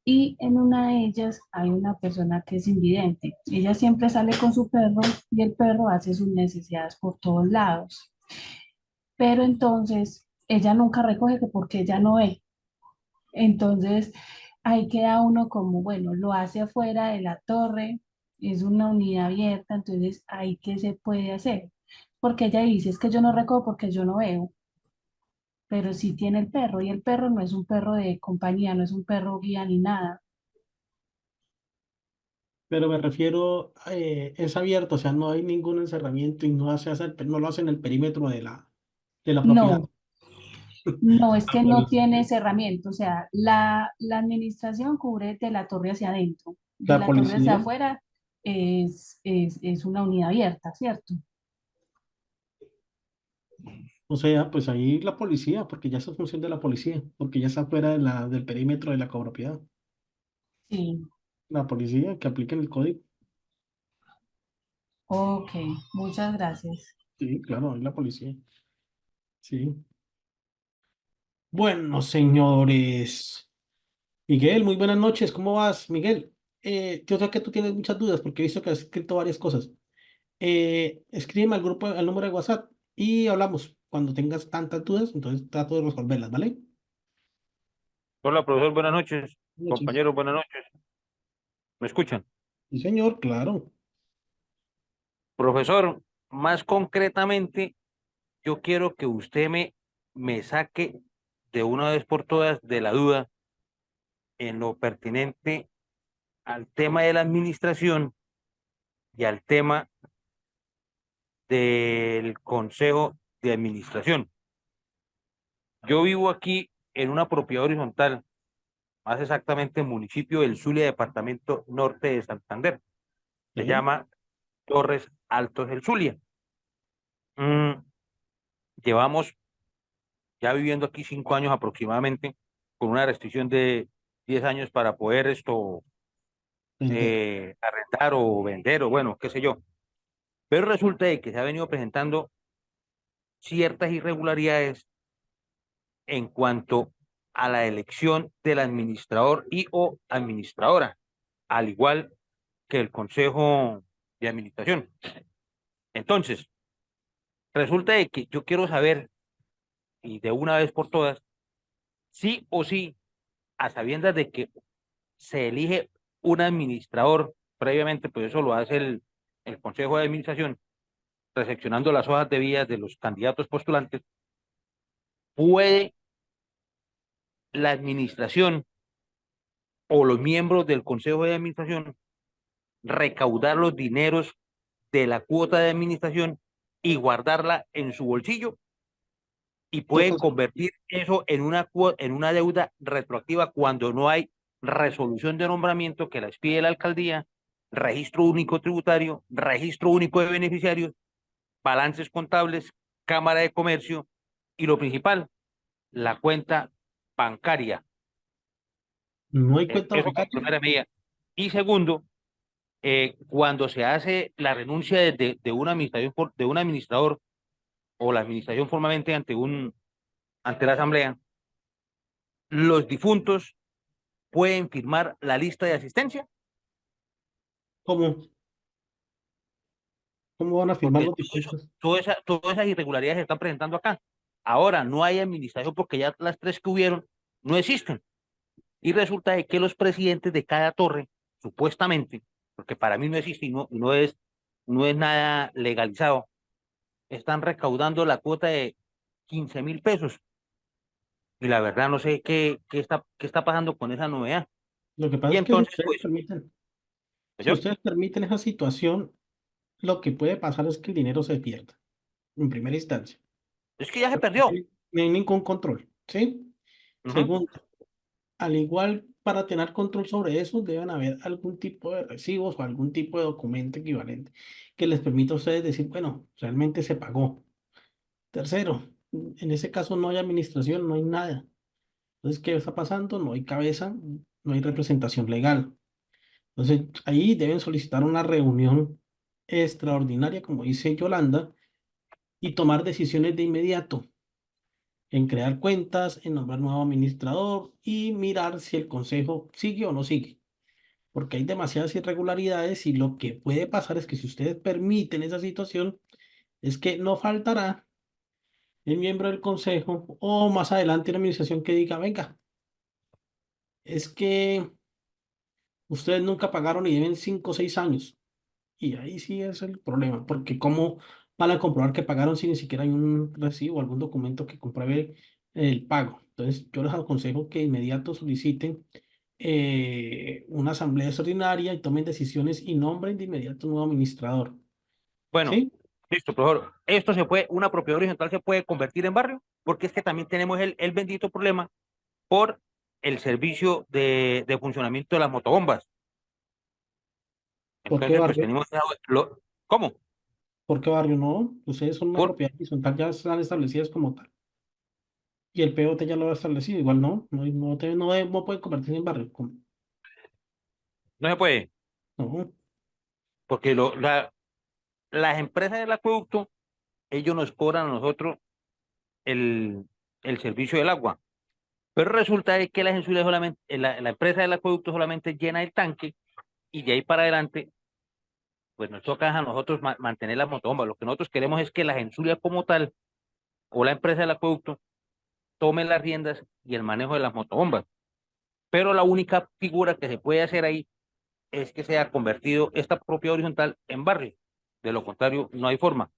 Y en una de ellas hay una persona que es invidente. Ella siempre sale con su perro y el perro hace sus necesidades por todos lados. Pero entonces ella nunca recoge que porque ella no ve. Entonces, ahí queda uno como, bueno, lo hace afuera de la torre, es una unidad abierta, entonces, ¿ahí qué se puede hacer? Porque ella dice, es que yo no recojo porque yo no veo, pero sí tiene el perro, y el perro no es un perro de compañía, no es un perro guía ni nada. Pero me refiero, es abierto, o sea, no hay ningún encerramiento y no lo hace en el perímetro de la propiedad. No, no es La que no policía, tiene cerramiento, o sea, la administración cubre de la torre hacia adentro, de la la torre hacia policía, afuera es una unidad abierta, ¿cierto? o sea, pues ahí la policía, porque ya eso es función de la policía, porque ya está fuera del perímetro de la copropiedad. Sí. La policía que aplique el código. Ok, muchas gracias. Sí, claro, ahí la policía. Sí. Bueno, señores. Miguel, muy buenas noches. ¿Cómo vas, Miguel? Yo sé que tú tienes muchas dudas porque he visto que has escrito varias cosas. Escríbeme al grupo, al número de WhatsApp y hablamos. Cuando tengas tantas dudas, entonces trato de resolverlas, ¿vale? Hola, profesor, buenas noches. Buenas noches. Compañeros, buenas noches. ¿Me escuchan? Sí, señor, claro. Profesor, más concretamente, yo quiero que usted me saque de una vez por todas de la duda en lo pertinente al tema de la administración y al tema del consejo de administración. Yo vivo aquí en una propiedad horizontal, más exactamente en el municipio del Zulia, departamento norte de Santander. Se Sí, llama Torres Altos del Zulia. Mm, Llevamos ya viviendo aquí 5 años aproximadamente, con una restricción de 10 años para poder vender. arrendar o vender o bueno, qué sé yo. Pero resulta de que se ha venido presentando ciertas irregularidades en cuanto a la elección del administrador y o administradora, al igual que el consejo de administración. Entonces, resulta de que yo quiero saber, y de una vez por todas, sí o sí, a sabiendas de que se elige un administrador previamente, pues eso lo hace el Consejo de Administración, recepcionando las hojas de vida de los candidatos postulantes, puede la administración o los miembros del Consejo de Administración recaudar los dineros de la cuota de administración y guardarla en su bolsillo y pueden Entonces, convertir eso en una deuda retroactiva cuando no hay resolución de nombramiento que la expide la alcaldía, registro único tributario, registro único de beneficiarios, balances contables, Cámara de Comercio y lo principal, la cuenta bancaria. no hay cuenta Eso como bancaria. primera medida. Y segundo, cuando se hace la renuncia de una administración, de un administrador o la administración formalmente ante la asamblea, los difuntos pueden firmar la lista de asistencia, ¿Cómo, cómo van a firmar porque los difuntos? todas esas irregularidades se están presentando acá. Ahora no hay administración porque ya las tres que hubieron no existen. Y resulta de que los presidentes de cada torre, supuestamente, porque para mí no existe no es nada legalizado, están recaudando la cuota de 15.000 pesos. Y la verdad no sé qué está pasando con esa novedad. Lo que pasa Y es que entonces, pues, si yo, ustedes permiten esa situación, lo que puede pasar es que el dinero se pierda, en primera instancia. es que ya se Porque perdió. no hay ningún control, ¿sí? Ujú. Segundo, al igual, para tener control sobre eso, deben haber algún tipo de recibos o algún tipo de documento equivalente que les permita a ustedes decir, bueno, realmente se pagó. Tercero, en ese caso no hay administración, no hay nada. Entonces, ¿qué está pasando? No hay cabeza, no hay representación legal. Entonces, ahí deben solicitar una reunión extraordinaria, como dice Yolanda, y tomar decisiones de inmediato en crear cuentas, en nombrar nuevo administrador y mirar si el consejo sigue o no sigue. Porque hay demasiadas irregularidades y lo que puede pasar es que si ustedes permiten esa situación, es que no faltará el miembro del consejo o más adelante la administración que diga, venga, es que ustedes nunca pagaron y deben 5 o 6 años. Y ahí sí es el problema, porque ¿cómo van a comprobar que pagaron si ni siquiera hay un recibo o algún documento que compruebe el pago? Entonces, yo les aconsejo que de inmediato soliciten una asamblea extraordinaria y tomen decisiones y nombren de inmediato un nuevo administrador. Bueno, ¿Sí? listo, profesor. Una propiedad horizontal se puede convertir en barrio, porque es que también tenemos el bendito problema por el servicio de funcionamiento de las motobombas. ¿Por qué Entonces, pues barrio? tenemos, ¿cómo? ¿Por qué barrio no? Ustedes son una Por, propiedad horizontal, ya están establecidas como tal. Y el POT ya lo ha establecido, igual no puede convertirse en barrio. ¿Cómo? no se puede, No. porque las empresas del acueducto, ellos nos cobran a nosotros el, el servicio del agua. Pero resulta de que la Gensulia solamente, la empresa del acueducto solamente llena el tanque y de ahí para adelante, pues nos toca a nosotros mantener las motobombas. Lo que nosotros queremos es que la Gensulia como tal o la empresa del acueducto tome las riendas y el manejo de las motobombas. Pero la única figura que se puede hacer ahí es que sea convertido esta propiedad horizontal en barrio. De lo contrario, no hay forma.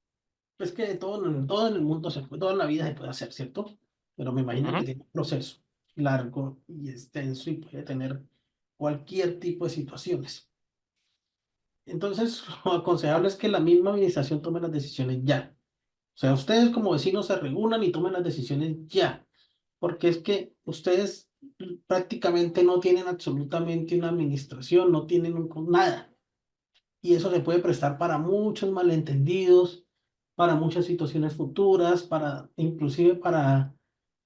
Es que todo en el mundo se puede, toda en la vida se puede hacer, ¿cierto? Pero me imagino que Ujú. tiene un proceso largo y extenso y puede tener cualquier tipo de situaciones. Entonces, lo aconsejable es que la misma administración tome las decisiones ya. O sea, ustedes como vecinos se reúnan y tomen las decisiones ya, porque es que ustedes prácticamente no tienen absolutamente una administración, no tienen nada. Y eso se puede prestar para muchos malentendidos, para muchas situaciones futuras, para inclusive para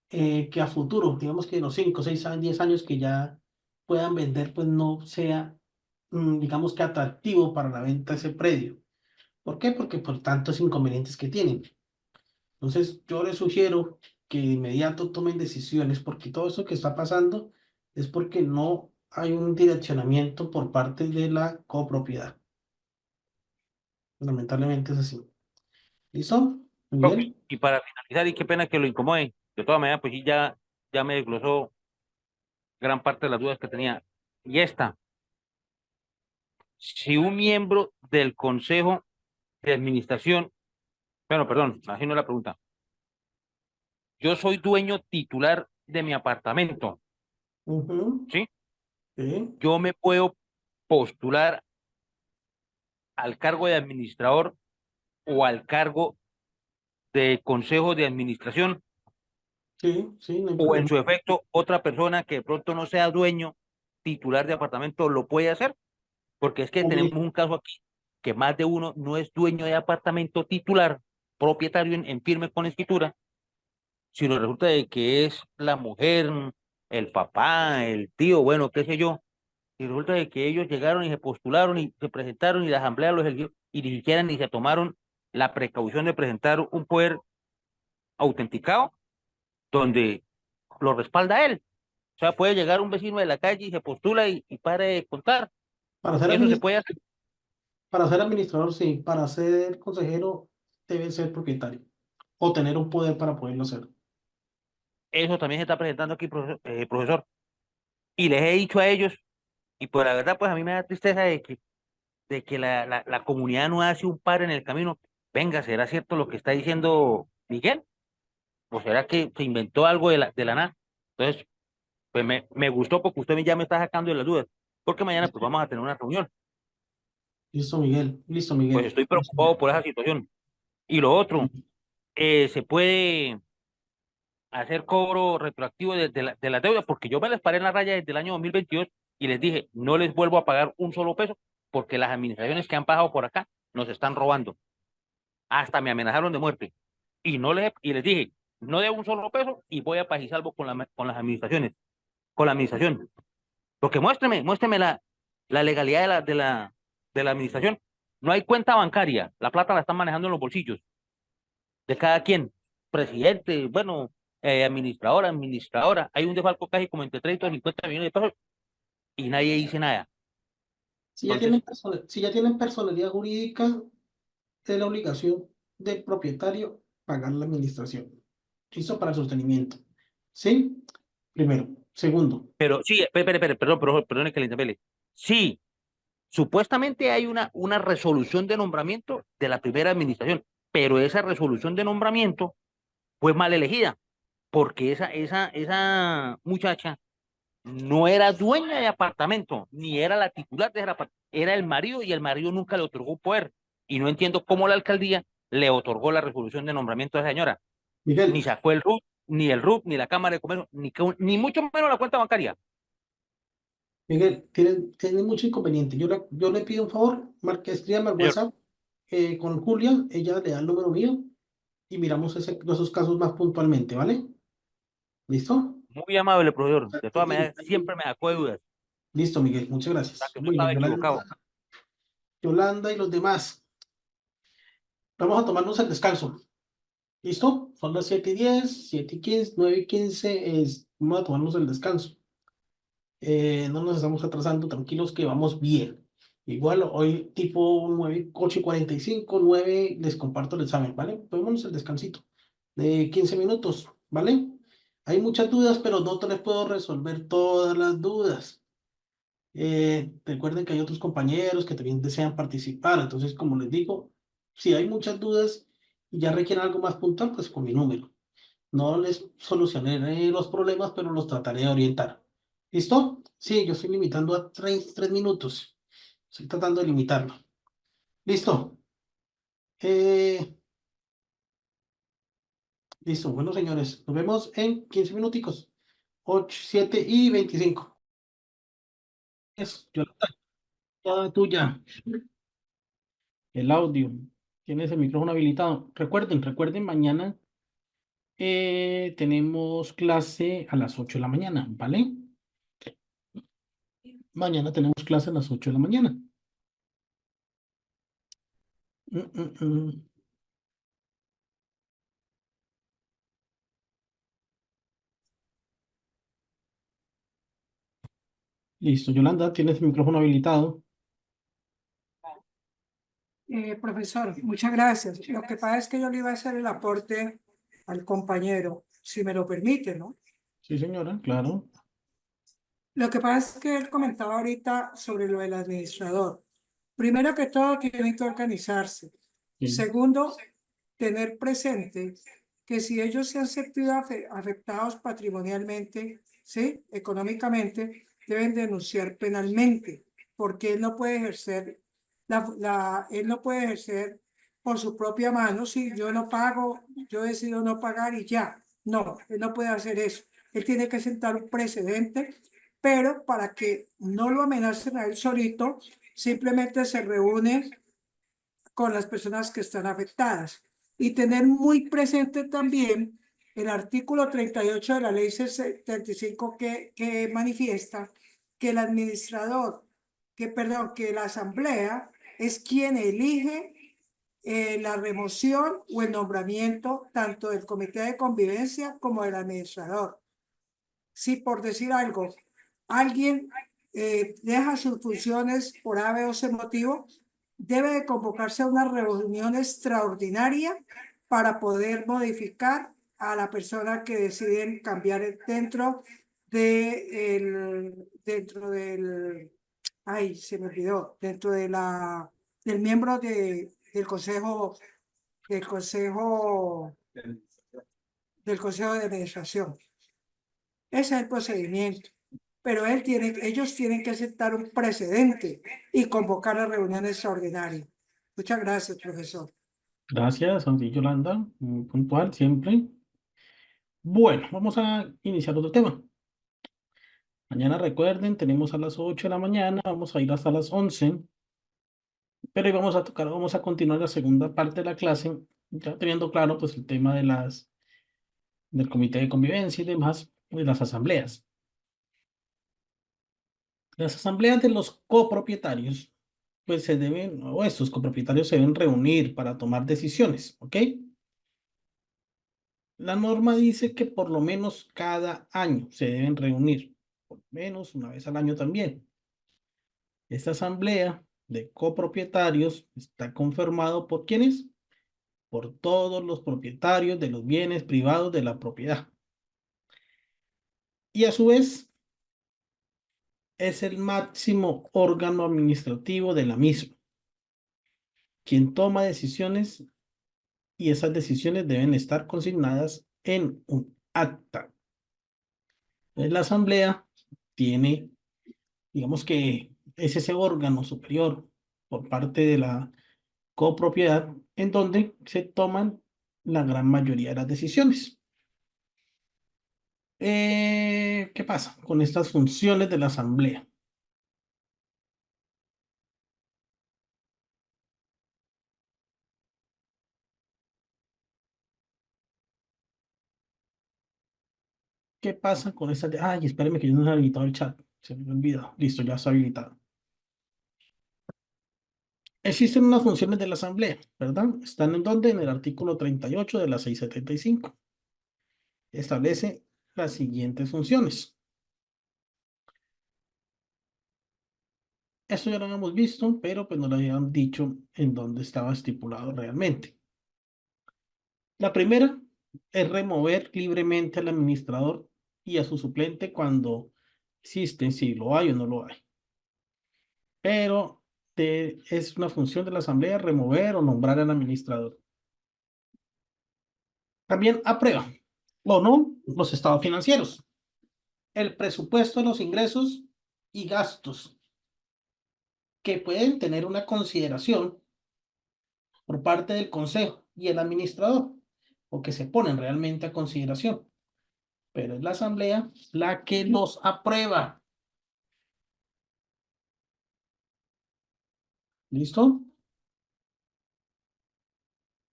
que a futuro, digamos que en los 5, 6 años, 10 años que ya puedan vender, pues no sea, digamos que atractivo para la venta ese predio. ¿Por qué? Porque por tantos inconvenientes que tienen. Entonces, yo les sugiero que de inmediato tomen decisiones, porque todo eso que está pasando es porque no hay un direccionamiento por parte de la copropiedad. Lamentablemente es así. ¿Listo? Ok, Miguel. y para finalizar, y qué pena que lo incomode, de todas maneras, pues sí, ya ya me desglosó gran parte de las dudas que tenía. Y esta, si un miembro del Consejo de Administración, bueno, perdón, así no es la pregunta. Yo soy dueño titular de mi apartamento, Ujú, ¿sí? sí, Yo me puedo postular al cargo de administrador o al cargo de consejo de administración, sí, no hay o en problema. su efecto, otra persona que de pronto no sea dueño titular de apartamento lo puede hacer, porque es que tenemos un caso aquí que más de uno no es dueño de apartamento titular, propietario en firme con escritura, sino resulta de que es la mujer, el papá, el tío, bueno, qué sé yo, y resulta de que ellos llegaron y se postularon y se presentaron y la asamblea los eligió y ni siquiera ni se tomaron la precaución de presentar un poder autenticado donde lo respalda él. O sea, puede llegar un vecino de la calle y se postula y pare de contar. Para ser Eso se puede hacer. para ser administrador, sí. Para ser consejero, debe ser propietario o tener un poder para poderlo hacer. Eso también se está presentando aquí, profesor. Y les he dicho a ellos, y pues la verdad, pues a mí me da tristeza de que la comunidad no hace un par en el camino. Venga, ¿será cierto lo que está diciendo Miguel? ¿O será que se inventó algo de la nada? Entonces, pues me gustó porque usted ya me está sacando de las dudas. Porque mañana pues vamos a tener una reunión. Listo, Miguel. Listo, Pues Miguel. estoy Listo, preocupado por esa situación. Y lo otro, se puede hacer cobro retroactivo de la deuda, porque yo me les paré en la raya desde el año 2022 y les dije, no les vuelvo a pagar un solo peso, porque las administraciones que han pasado por acá nos están robando. Hasta me amenazaron de muerte. Y les dije, no debo un solo peso y voy a paz y salvo con las administraciones, con la administración. Porque muéstreme la legalidad de la administración. No hay cuenta bancaria, la plata la están manejando en los bolsillos de cada quien, presidente, bueno, administradora, hay un desfalco casi como entre 30 y 50 millones de pesos y nadie dice nada. Entonces, Si ya tienen personalidad jurídica, es la obligación del propietario pagar la administración. Listo para el sostenimiento. ¿Sí? Primero. Segundo. pero sí, perdón que le interpele. Sí, supuestamente hay una resolución de nombramiento de la primera administración, pero esa resolución de nombramiento fue mal elegida, porque esa muchacha no era dueña de apartamento, ni era la titular de ese apartamento, era el marido y el marido nunca le otorgó poder. Y no entiendo cómo la alcaldía le otorgó la resolución de nombramiento a esa señora. Ni Miguel, sacó el RUT, ni el RUT, ni la Cámara de Comercio, ni mucho menos la cuenta bancaria. Miguel, tiene mucho inconveniente. Yo le pido un favor, marque, escríbame al Señor, WhatsApp con Julia, ella le da el número mío y miramos esos casos más puntualmente, ¿vale? ¿Listo? muy amable, profesor. De todas maneras, siempre me sacó de dudas. Listo, Miguel, muchas O sea, gracias. que no Muy bien, estaba equivocado. Yolanda y los demás. Vamos a tomarnos el descanso. ¿Listo? Son las 7:10, 7:15, 9:15. Vamos a tomarnos el descanso. No nos estamos atrasando, tranquilos que vamos bien. Igual hoy tipo 9, 8:45, 9, les comparto el examen, ¿vale? Tomémonos el descansito de 15 minutos, ¿vale? Hay muchas dudas, pero no te les puedo resolver todas las dudas. Recuerden que hay otros compañeros que también desean participar, entonces, como les digo, si hay muchas dudas y ya requieren algo más puntual, pues con mi número. No les solucionaré los problemas, pero los trataré de orientar. ¿Listo? Sí, yo estoy limitando a 3 minutos. Estoy tratando de limitarlo. ¿Listo? Eh, listo. Bueno, señores, nos vemos en 15 minuticos. 8, 7:25. Yo toda tuya. El audio. Tienes el micrófono habilitado. Recuerden, mañana tenemos clase a las 8 de la mañana, ¿vale? Mañana tenemos clase a las 8 de la mañana. Mm, mm, mm. Listo, Yolanda, tienes el micrófono habilitado. Profesor, muchas gracias. Lo que pasa es que yo le iba a hacer el aporte al compañero, si me lo permite, ¿no? Sí, señora, claro. Lo que pasa es que él comentaba ahorita sobre lo del administrador. Primero que todo, tienen que organizarse. Sí. Segundo, tener presente que si ellos se han sentido afectados patrimonialmente, ¿sí? Económicamente, deben denunciar penalmente, porque él no puede ejercer, él no puede ejercer por su propia mano, si yo no pago, yo decido no pagar y ya. No, él no puede hacer eso. Él tiene que sentar un precedente, pero para que no lo amenacen a él solito, simplemente se reúne con las personas que están afectadas. Y tener muy presente también el artículo 38 de la ley 75 que manifiesta que el administrador, que la asamblea es quien elige la remoción o el nombramiento tanto del comité de convivencia como del administrador. Si por decir algo, alguien deja sus funciones por A, B o C motivo, debe de convocarse a una reunión extraordinaria para poder modificar a la persona que deciden cambiar dentro del, ay, se me olvidó, dentro de del miembro del consejo, del consejo, del consejo de administración. Ese es el procedimiento. Pero ellos tienen que aceptar un precedente y convocar a reuniones extraordinarias. Muchas gracias, profesor. Gracias, Santi Yolanda. Muy puntual siempre. Bueno, vamos a iniciar otro tema. Mañana recuerden, tenemos a las 8 de la mañana, vamos a ir hasta las 11, pero hoy vamos a continuar la segunda parte de la clase, ya teniendo claro pues el tema del comité de convivencia y demás, de las asambleas. Las asambleas de los copropietarios, pues estos copropietarios se deben reunir para tomar decisiones, ¿ok? La norma dice que por lo menos cada año se deben reunir, por lo menos una vez al año también. Esta asamblea de copropietarios está conformado por ¿quiénes? Por todos los propietarios de los bienes privados de la propiedad. Y a su vez es el máximo órgano administrativo de la misma, quien toma decisiones y esas decisiones deben estar consignadas en un acta. Entonces, la asamblea tiene, digamos que es ese órgano superior por parte de la copropiedad en donde se toman la gran mayoría de las decisiones. ¿Qué pasa con estas funciones de la asamblea? ¿Qué pasa con estas? Ay, espéreme que yo no he habilitado el chat. Se me olvidó. Listo, ya está habilitado. Existen unas funciones de la asamblea, ¿verdad? ¿Están en dónde? En el artículo 38 de la 675. Establece las siguientes funciones. Esto ya lo habíamos visto, pero pues no lo habían dicho en dónde estaba estipulado realmente. La primera es remover libremente al administrador y a su suplente cuando existen, si lo hay o no lo hay. Pero es una función de la asamblea remover o nombrar al administrador. También aprueba o no los estados financieros, el presupuesto de los ingresos y gastos que pueden tener una consideración por parte del consejo y el administrador o que se ponen realmente a consideración. Pero es la asamblea la que los aprueba. ¿Listo?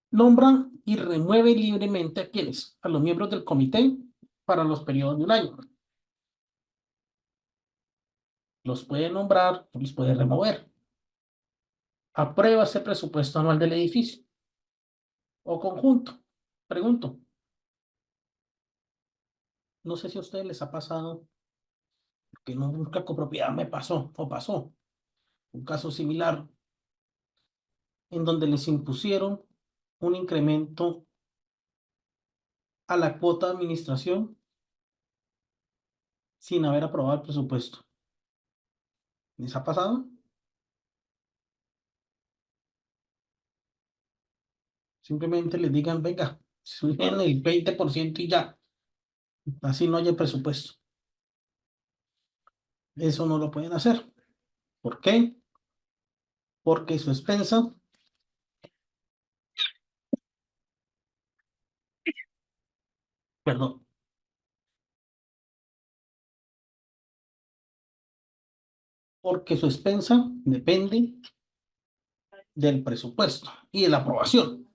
Nombra y remueve libremente a quienes, a los miembros del comité para los periodos de un año. Los puede nombrar, los puede remover. Aprueba ese presupuesto anual del edificio o conjunto. Pregunto, no sé si a ustedes les ha pasado, que nunca copropiedad me pasó o pasó un caso similar en donde les impusieron un incremento a la cuota de administración sin haber aprobado el presupuesto. ¿Les ha pasado? Simplemente les digan, venga, suben el 20% y ya. Así no haya presupuesto. Eso no lo pueden hacer. ¿Por qué? Porque su expensa, perdón, porque su expensa depende del presupuesto y de la aprobación.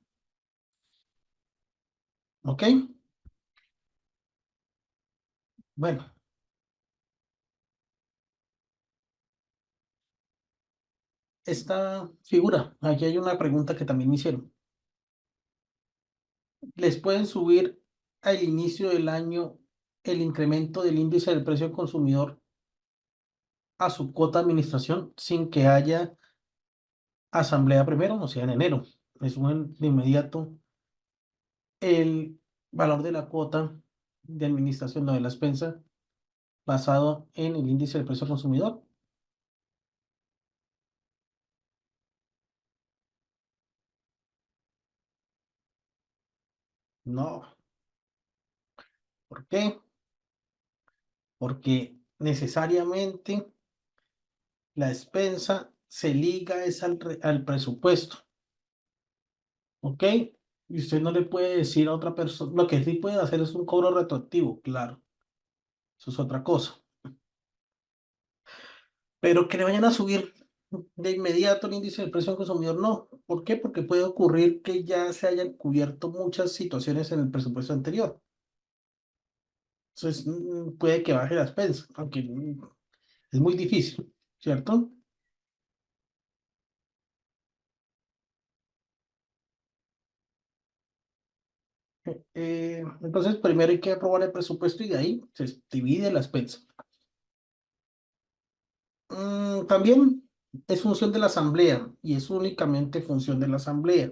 ¿Ok? Bueno, esta figura, aquí hay una pregunta que también me hicieron. ¿Les pueden subir al inicio del año el incremento del índice del precio al consumidor a su cuota de administración sin que haya asamblea primero, o sea, en enero? Le suben de inmediato el valor de la cuota de administración, no de la expensa, basado en el índice del precio al consumidor. No. ¿Por qué? Porque necesariamente la expensa se liga es al presupuesto. ¿Ok? Y usted no le puede decir a otra persona, lo que sí puede hacer es un cobro retroactivo, claro, eso es otra cosa. Pero que le vayan a subir de inmediato el índice del precio al consumidor, no. ¿Por qué? Porque puede ocurrir que ya se hayan cubierto muchas situaciones en el presupuesto anterior. Entonces, puede que baje la expensa, aunque es muy difícil, ¿cierto? Entonces, primero hay que aprobar el presupuesto y de ahí se divide la expensa. También es función de la asamblea y es únicamente función de la asamblea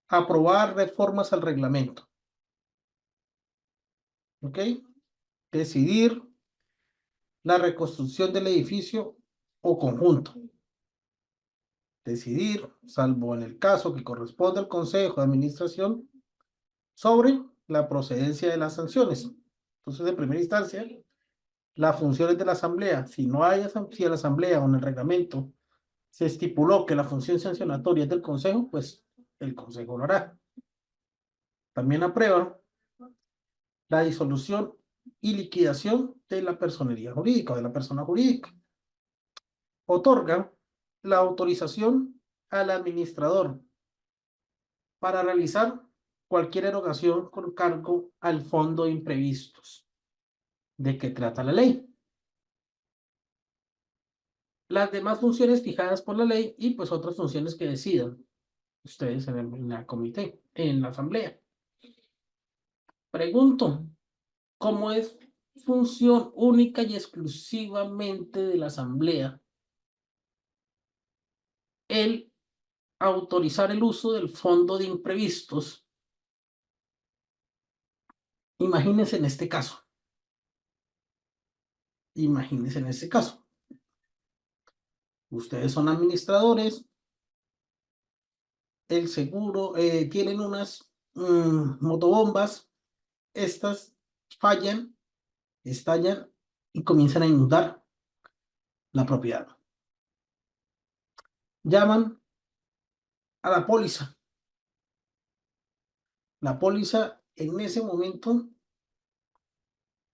aprobar reformas al reglamento, ¿ok? Decidir la reconstrucción del edificio o conjunto. Decidir, salvo en el caso que corresponde al Consejo de Administración, sobre la procedencia de las sanciones. Entonces, en primera instancia, las funciones de la asamblea, si no hay si a la asamblea o en el reglamento se estipuló que la función sancionatoria es del Consejo, pues el Consejo lo hará. También aprueba la disolución y liquidación de la personería jurídica, de la persona jurídica. Otorga la autorización al administrador para realizar cualquier erogación con cargo al fondo de imprevistos. ¿De qué trata la ley? Las demás funciones fijadas por la ley y pues otras funciones que decidan ustedes en el comité, en la asamblea. Pregunto, ¿cómo es función única y exclusivamente de la asamblea el autorizar el uso del fondo de imprevistos? Imagínense en este caso. Imagínense en este caso. Ustedes son administradores, el seguro, tienen unas motobombas, estas fallan, estallan y comienzan a inundar la propiedad. Llaman a la póliza. La póliza en ese momento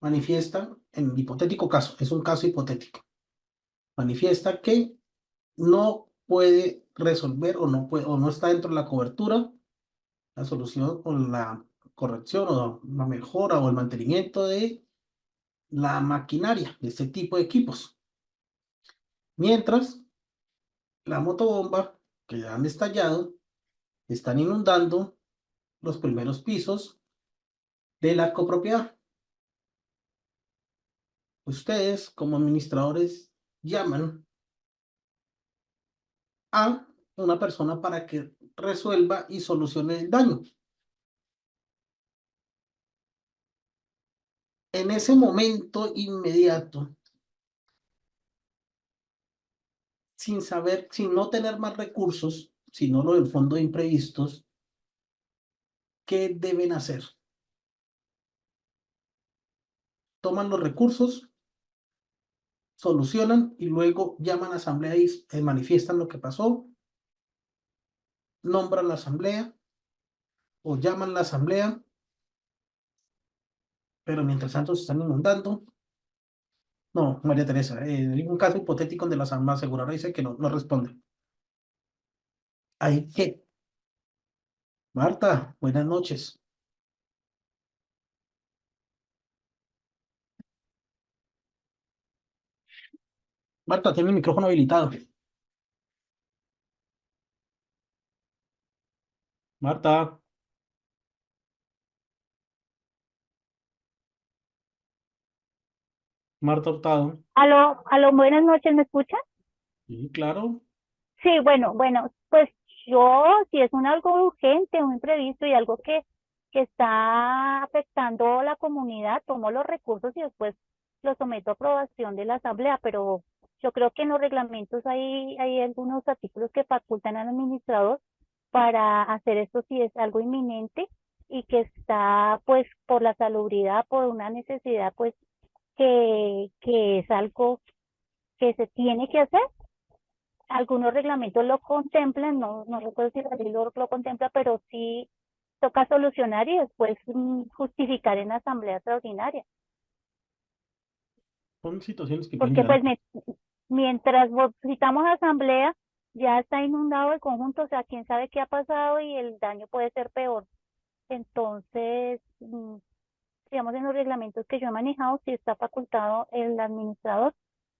manifiesta, en el hipotético caso, es un caso hipotético, manifiesta que no puede resolver o no está dentro de la cobertura la solución o la corrección o la mejora o el mantenimiento de la maquinaria de este tipo de equipos. Mientras la motobomba que ya han estallado están inundando los primeros pisos de la copropiedad. Ustedes como administradores llaman a una persona para que resuelva y solucione el daño. en ese momento inmediato, sin saber, sin no tener más recursos, sino lo del fondo de imprevistos, ¿qué deben hacer? Toman los recursos, solucionan y luego llaman a asamblea y manifiestan lo que pasó, nombran la asamblea o llaman a la asamblea, pero mientras tanto se están inundando. No, María Teresa, hay un caso hipotético donde la aseguradora dice que no responde. ¿Ahí qué? Marta, buenas noches. Marta, tiene el micrófono habilitado. Marta, Marta Hurtado. Aló, buenas noches, ¿me escucha? Sí, claro. Sí, bueno, pues yo, si es un algo urgente, un imprevisto y algo que está afectando a la comunidad, tomo los recursos y después los someto a aprobación de la asamblea, pero yo creo que en los reglamentos hay algunos artículos que facultan al administrador para hacer esto si es algo inminente y que está pues por la salubridad, por una necesidad pues que es algo que se tiene que hacer. Algunos reglamentos lo contemplan, no recuerdo si la ley lo contempla, pero sí toca solucionar y después justificar en la asamblea extraordinaria. Son situaciones que pueden Porque llegar. pues mientras citamos asamblea, ya está inundado el conjunto, o sea, quién sabe qué ha pasado y el daño puede ser peor. Entonces, digamos, en los reglamentos que yo he manejado, sí está facultado el administrador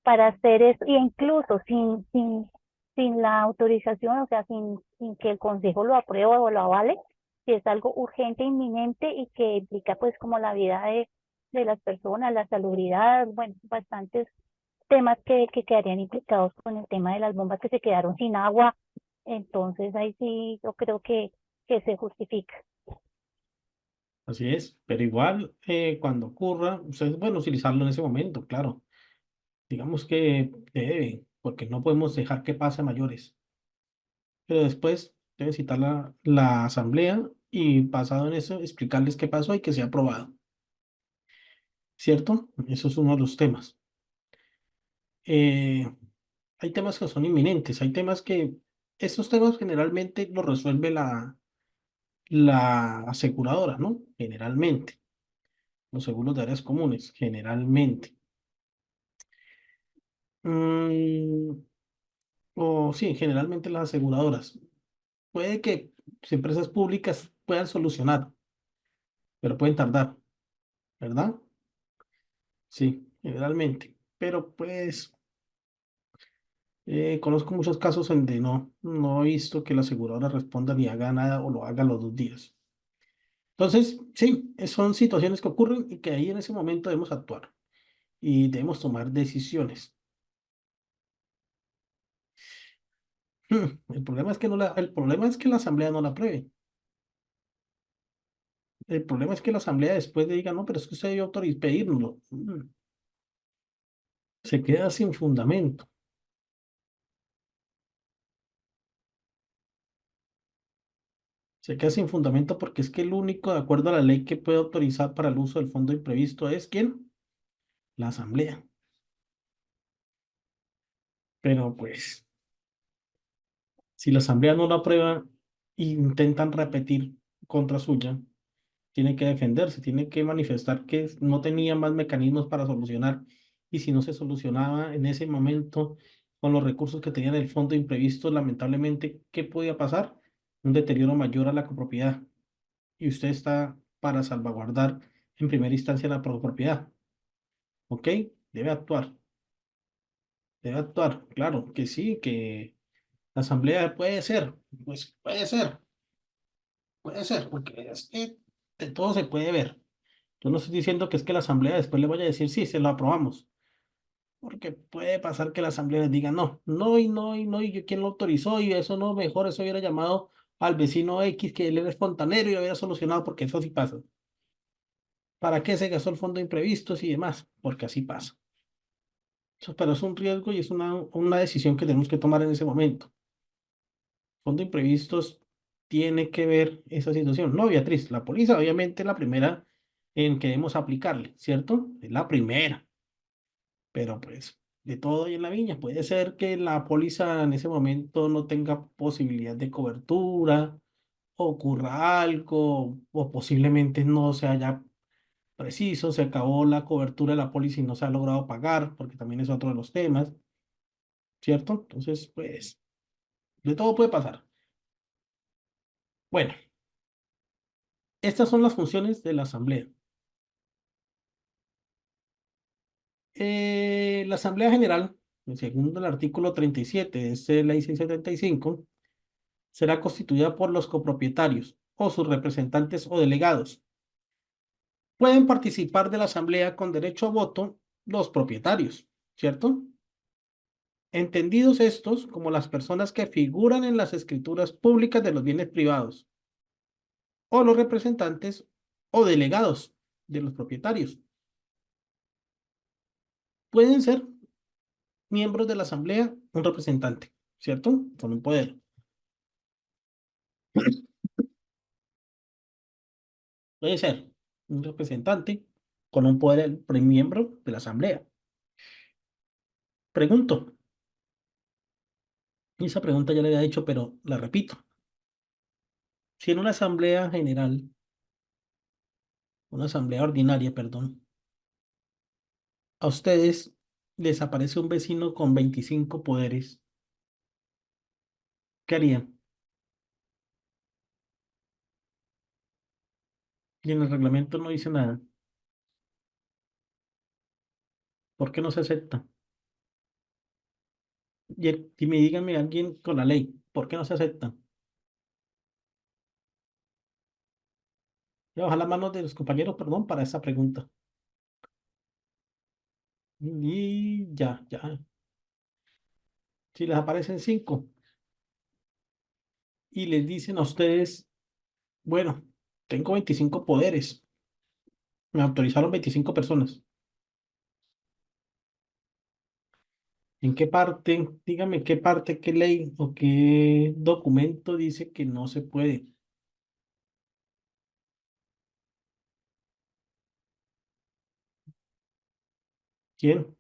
para hacer eso, y incluso sin la autorización, o sea, sin que el consejo lo apruebe o lo avale, si es algo urgente, inminente y que implica pues como la vida de las personas, la salubridad, bueno, bastantes temas que quedarían implicados con el tema de las bombas que se quedaron sin agua. Entonces ahí sí yo creo que se justifica. Así es, pero igual cuando ocurra, ustedes pueden utilizarlo en ese momento, claro. Digamos que debe, porque no podemos dejar que pase a mayores. Pero después deben citar la asamblea y basado en eso explicarles qué pasó y que sea aprobado. ¿Cierto? Eso es uno de los temas. Eh, hay temas que son inminentes, hay temas que, estos temas generalmente los resuelve la aseguradora, ¿no? Generalmente. Los seguros de áreas comunes, generalmente. Mm, o sí, generalmente las aseguradoras. Puede que empresas públicas puedan solucionar, pero pueden tardar, ¿verdad? Sí, generalmente. Pero pues conozco muchos casos en donde no he visto que la aseguradora responda ni haga nada o lo haga los 2 días. Entonces, sí, son situaciones que ocurren y que ahí en ese momento debemos actuar y debemos tomar decisiones. El problema es que el problema es que la asamblea no la apruebe. El problema es que la asamblea después le diga, no, pero es que usted debió pedírnoslo. Se queda sin fundamento. Se queda sin fundamento porque es que el único, de acuerdo a la ley, que puede autorizar para el uso del fondo imprevisto es ¿quién? La asamblea. Pero pues, si la asamblea no lo aprueba e intentan repetir contra suya, tiene que defenderse, tiene que manifestar que no tenía más mecanismos para solucionar y si no se solucionaba en ese momento con los recursos que tenía en el fondo imprevisto, lamentablemente, ¿qué podía pasar? Un deterioro mayor a la copropiedad y usted está para salvaguardar en primera instancia la propiedad, ¿ok? Debe actuar, debe actuar, claro que sí, que la asamblea puede ser, pues puede ser, porque es que de todo se puede ver. Yo no estoy diciendo que es que la asamblea después le vaya a decir sí, se lo aprobamos, porque puede pasar que la asamblea les diga no, y yo quién lo autorizó, y eso no, mejor eso hubiera llamado al vecino X, que él era fontanero y había solucionado, porque eso sí pasa. ¿Para qué se gastó el fondo de imprevistos y demás? Porque así pasa. Pero es un riesgo y es una decisión que tenemos que tomar en ese momento. Fondo de imprevistos tiene que ver esa situación. No, Beatriz, la póliza obviamente es la primera en que debemos aplicarle, ¿cierto? Es la primera, pero pues de todo hay en la viña. Puede ser que la póliza en ese momento no tenga posibilidad de cobertura, ocurra algo, o posiblemente no se haya preciso, se acabó la cobertura de la póliza y no se ha logrado pagar, porque también es otro de los temas, ¿cierto? Entonces, pues, de todo puede pasar. Bueno, estas son las funciones de la asamblea. La asamblea general, según el artículo 37 de esta ley 675, será constituida por los copropietarios o sus representantes o delegados. Pueden participar de la asamblea con derecho a voto los propietarios, ¿cierto? Entendidos estos como las personas que figuran en las escrituras públicas de los bienes privados, o los representantes o delegados de los propietarios. Pueden ser miembros de la asamblea un representante, ¿cierto? Con un poder. Puede ser un representante con un poder, miembro de la asamblea. Pregunto, y esa pregunta ya le había hecho, pero la repito. Si en una asamblea general, una asamblea ordinaria, perdón, a ustedes les aparece un vecino con 25 poderes, ¿qué harían? Y en el reglamento no dice nada. ¿Por qué no se acepta? Y me díganme alguien con la ley, ¿por qué no se acepta? Voy a bajar las manos de los compañeros, perdón, para esa pregunta. Y ya. Si les aparecen 5 y les dicen a ustedes, bueno, tengo 25 poderes, me autorizaron 25 personas. ¿En qué parte, dígame qué parte, qué ley o qué documento dice que no se puede? ¿Quién?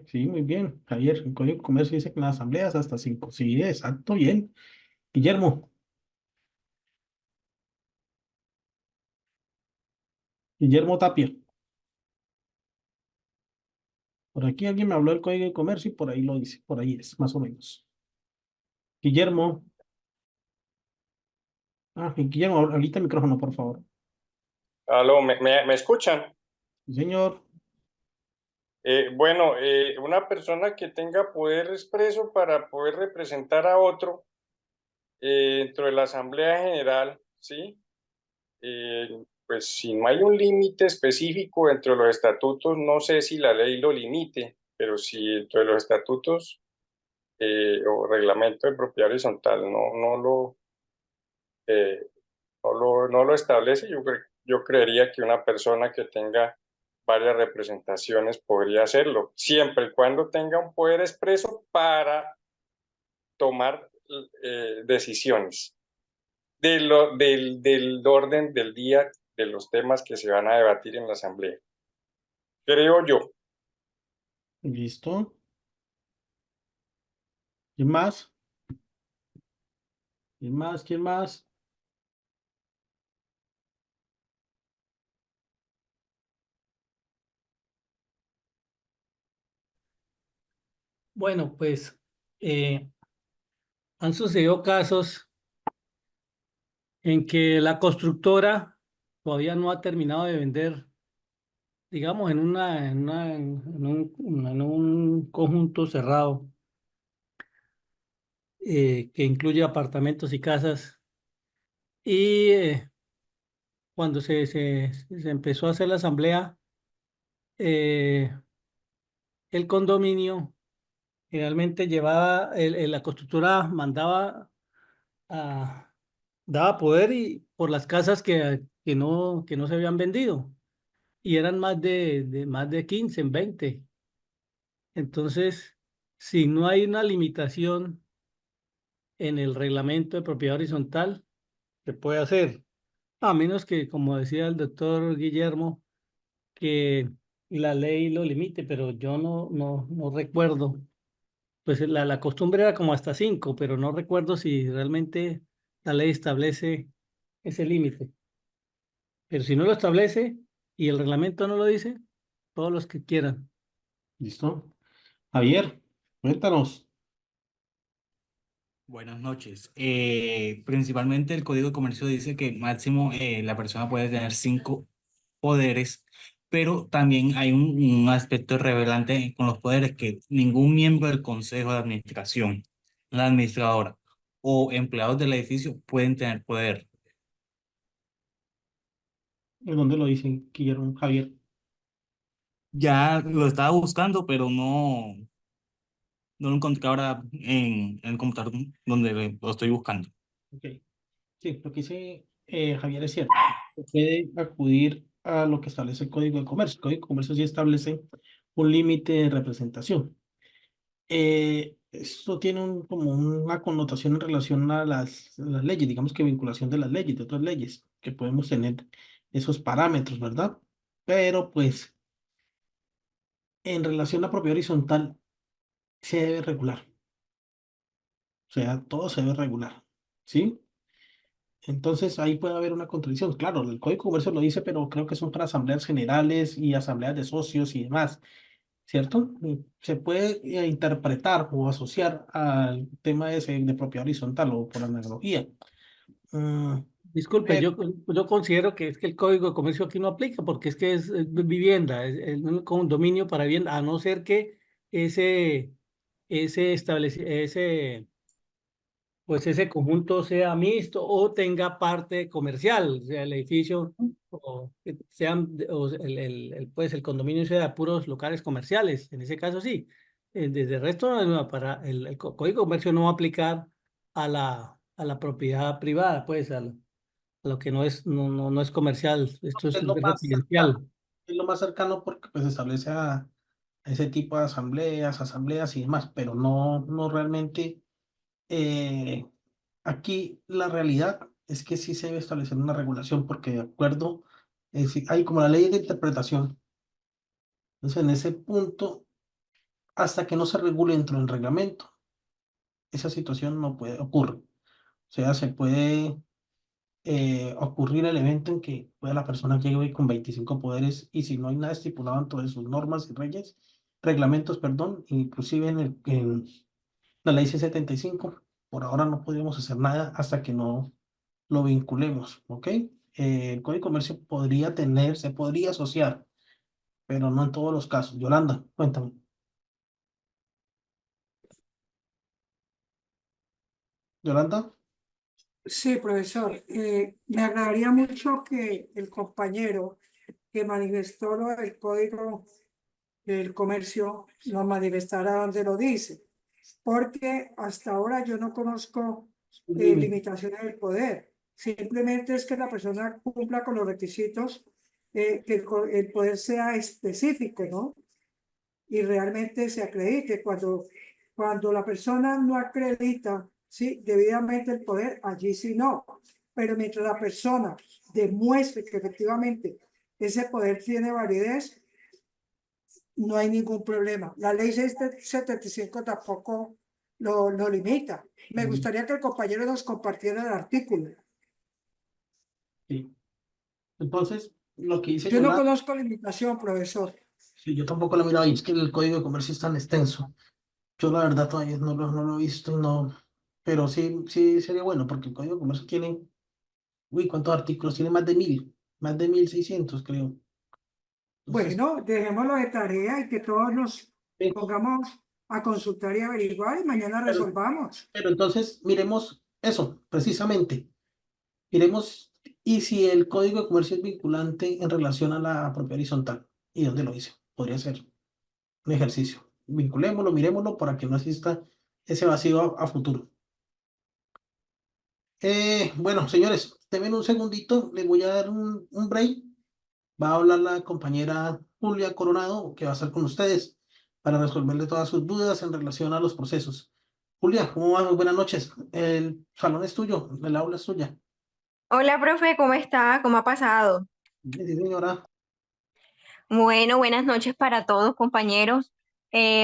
Sí, muy bien. Javier, el Código de Comercio dice que en las asambleas hasta 5. Sí, exacto, bien. Guillermo, Guillermo Tapia. Por aquí alguien me habló del Código de Comercio y por ahí lo dice. Por ahí es, más o menos. Guillermo. Guillermo, ahorita el micrófono, por favor. Aló, ¿me escuchan? Sí, señor. Bueno, una persona que tenga poder expreso para poder representar a otro dentro de la Asamblea General, ¿sí? Pues si no hay un límite específico dentro de los estatutos, no sé si la ley lo limite, pero si dentro de los estatutos o reglamento de propiedad horizontal eh, no lo establece, yo creería que una persona que tenga varias representaciones podría hacerlo, siempre y cuando tenga un poder expreso para tomar decisiones del orden del día de los temas que se van a debatir en la asamblea. Creo yo. Listo. ¿Quién más? ¿Quién más? ¿Quién más? Bueno, pues han sucedido casos en que la constructora todavía no ha terminado de vender, digamos, en un conjunto cerrado que incluye apartamentos y casas. Y cuando se empezó a hacer la asamblea, el condominio generalmente llevaba, la constructora mandaba daba poder y por las casas que no se habían vendido y eran más de 15, 20. Entonces, si no hay una limitación en el reglamento de propiedad horizontal, se puede hacer, a menos que, como decía el doctor Guillermo, que la ley lo limite, pero yo no recuerdo. Pues la costumbre era como hasta 5, pero no recuerdo si realmente la ley establece ese límite. Pero si no lo establece y el reglamento no lo dice, todos los que quieran. ¿Listo? Javier, cuéntanos. Buenas noches. Principalmente el Código de Comercio dice que máximo la persona puede tener 5 poderes, pero también hay un aspecto revelante con los poderes que ningún miembro del Consejo de Administración, la administradora o empleados del edificio pueden tener poder. ¿En dónde lo dicen, Guillermo, Javier? Ya lo estaba buscando, pero no lo encontré ahora en el computador donde lo estoy buscando. Ok. Sí, lo que dice Javier es cierto. Se puede acudir a lo que establece el Código de Comercio. El Código de Comercio sí establece un límite de representación. Esto tiene como una connotación en relación a las leyes, digamos que vinculación de las leyes, de otras leyes, que podemos tener esos parámetros, ¿verdad? Pero pues en relación a la propiedad horizontal se debe regular, o sea, todo se debe regular, ¿sí? Entonces ahí puede haber una contradicción. Claro, el Código de Comercio lo dice, pero creo que son para asambleas generales y asambleas de socios y demás, ¿cierto? Se puede interpretar o asociar al tema ese de propiedad horizontal o por analogía. Mm, Disculpe, pero yo considero que es que el Código de Comercio aquí no aplica porque es que es vivienda, es un condominio para vivienda, a no ser que ese pues ese conjunto sea mixto o tenga parte comercial, o sea, el edificio o que sean, o pues el condominio sea de puros locales comerciales, en ese caso sí. Desde el resto, no, para el Código de Comercio no va a aplicar a la propiedad privada, pues a lo que no es comercial, esto es es lo más cercano, residencial. es lo más cercano porque pues establece a ese tipo de asambleas y demás, pero no realmente. eh, Aquí la realidad es que sí se debe establecer una regulación porque de acuerdo, hay como la ley de interpretación. Entonces, en ese punto, hasta que no se regule dentro del reglamento, esa situación no puede ocurrir. O sea, se puede ocurrir el evento en que pueda la persona llegue con 25 poderes y si no hay nada estipulado en todas sus normas y reglamentos, perdón, inclusive en la ley C-75, por ahora no podemos hacer nada hasta que no lo vinculemos, ¿ok? El Código de Comercio se podría asociar, pero no en todos los casos. Yolanda, cuéntame. Yolanda, Sí, profesor. Me agradaría mucho que el compañero que manifestó lo del Código del Comercio nos manifestara donde lo dice, porque hasta ahora yo no conozco un límite. limitaciones del poder. Simplemente es que la persona cumpla con los requisitos, que el poder sea específico, ¿no? Y realmente se acredite. Cuando la persona no acredita, ¿sí?, debidamente el poder, allí sí no. Pero mientras la persona demuestre que efectivamente ese poder tiene validez, no hay ningún problema. La ley 675 tampoco lo limita. Me gustaría que el compañero nos compartiera el artículo. Sí. Entonces, lo que dice Yo no Yolanda, conozco limitación, profesor. sí, yo tampoco lo he mirado y es que el Código de Comercio es tan extenso. Yo la verdad todavía no lo he visto y no, pero sí sería bueno porque el Código de Comercio tiene, uy, ¿cuántos artículos? Tiene más de 1600, creo. Entonces, Bueno, dejémoslo de tarea y que todos nos sí, pongamos a consultar y averiguar y mañana pero, resolvamos. pero entonces miremos eso, precisamente. Miremos, y si el Código de Comercio es vinculante en relación a la propiedad horizontal, ¿y dónde lo dice? podría ser un ejercicio. Vinculémoslo, miremoslo para que no exista ese vacío a futuro. Bueno, señores, denme un segundito, les voy a dar un break. Va a hablar la compañera Julia Coronado, que va a estar con ustedes para resolverle todas sus dudas en relación a los procesos. Julia, ¿cómo vas? Muy buenas noches. El salón es tuyo, el aula es tuya. Hola, profe, ¿cómo está? ¿Cómo ha pasado? Sí, señora. Bueno, buenas noches para todos, compañeros.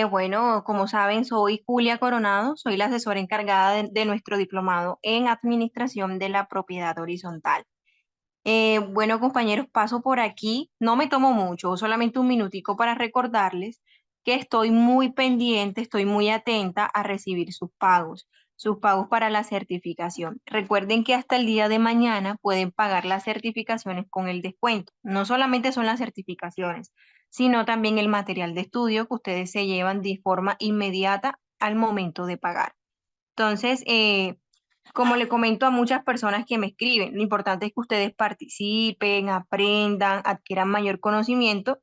Bueno, como saben, soy Julia Coronado, soy la asesora encargada de nuestro diplomado en Administración de la Propiedad Horizontal. Bueno, compañeros, paso por aquí, no me tomo mucho, solamente un minutico para recordarles que estoy muy pendiente, estoy muy atenta a recibir sus pagos para la certificación. Recuerden que hasta el día de mañana pueden pagar las certificaciones con el descuento. No solamente son las certificaciones, sino también el material de estudio que ustedes se llevan de forma inmediata al momento de pagar. Entonces, como le comento a muchas personas que me escriben, lo importante es que ustedes participen, aprendan, adquieran mayor conocimiento,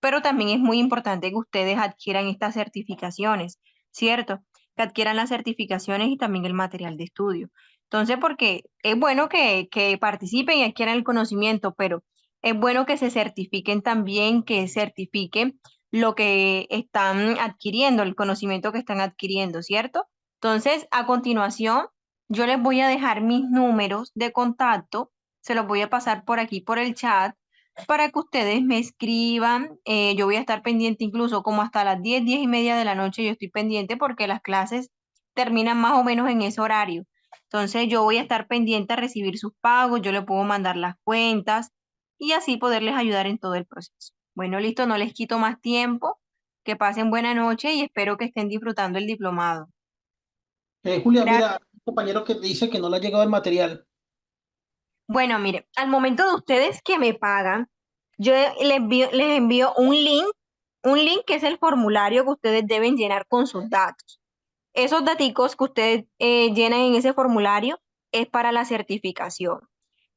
pero también es muy importante que ustedes adquieran estas certificaciones, ¿cierto? Que adquieran las certificaciones y también el material de estudio. Entonces, porque es bueno que participen y adquieran el conocimiento, pero es bueno que se certifiquen también, que certifiquen lo que están adquiriendo, el conocimiento que están adquiriendo, ¿cierto? Entonces, a continuación, yo les voy a dejar mis números de contacto, se los voy a pasar por aquí por el chat para que ustedes me escriban. Yo voy a estar pendiente incluso como hasta las 10, 10 y media de la noche. Yo estoy pendiente porque las clases terminan más o menos en ese horario. Entonces yo voy a estar pendiente a recibir sus pagos, yo le puedo mandar las cuentas y así poderles ayudar en todo el proceso. Bueno, listo, no les quito más tiempo. Que pasen buena noche y espero que estén disfrutando el diplomado. Julia, Gracias. mira, un compañero que dice que no le ha llegado el material. Bueno, mire, al momento de ustedes que me pagan, yo les envío un link que es el formulario que ustedes deben llenar con sus datos. Esos daticos que ustedes llenan en ese formulario es para la certificación.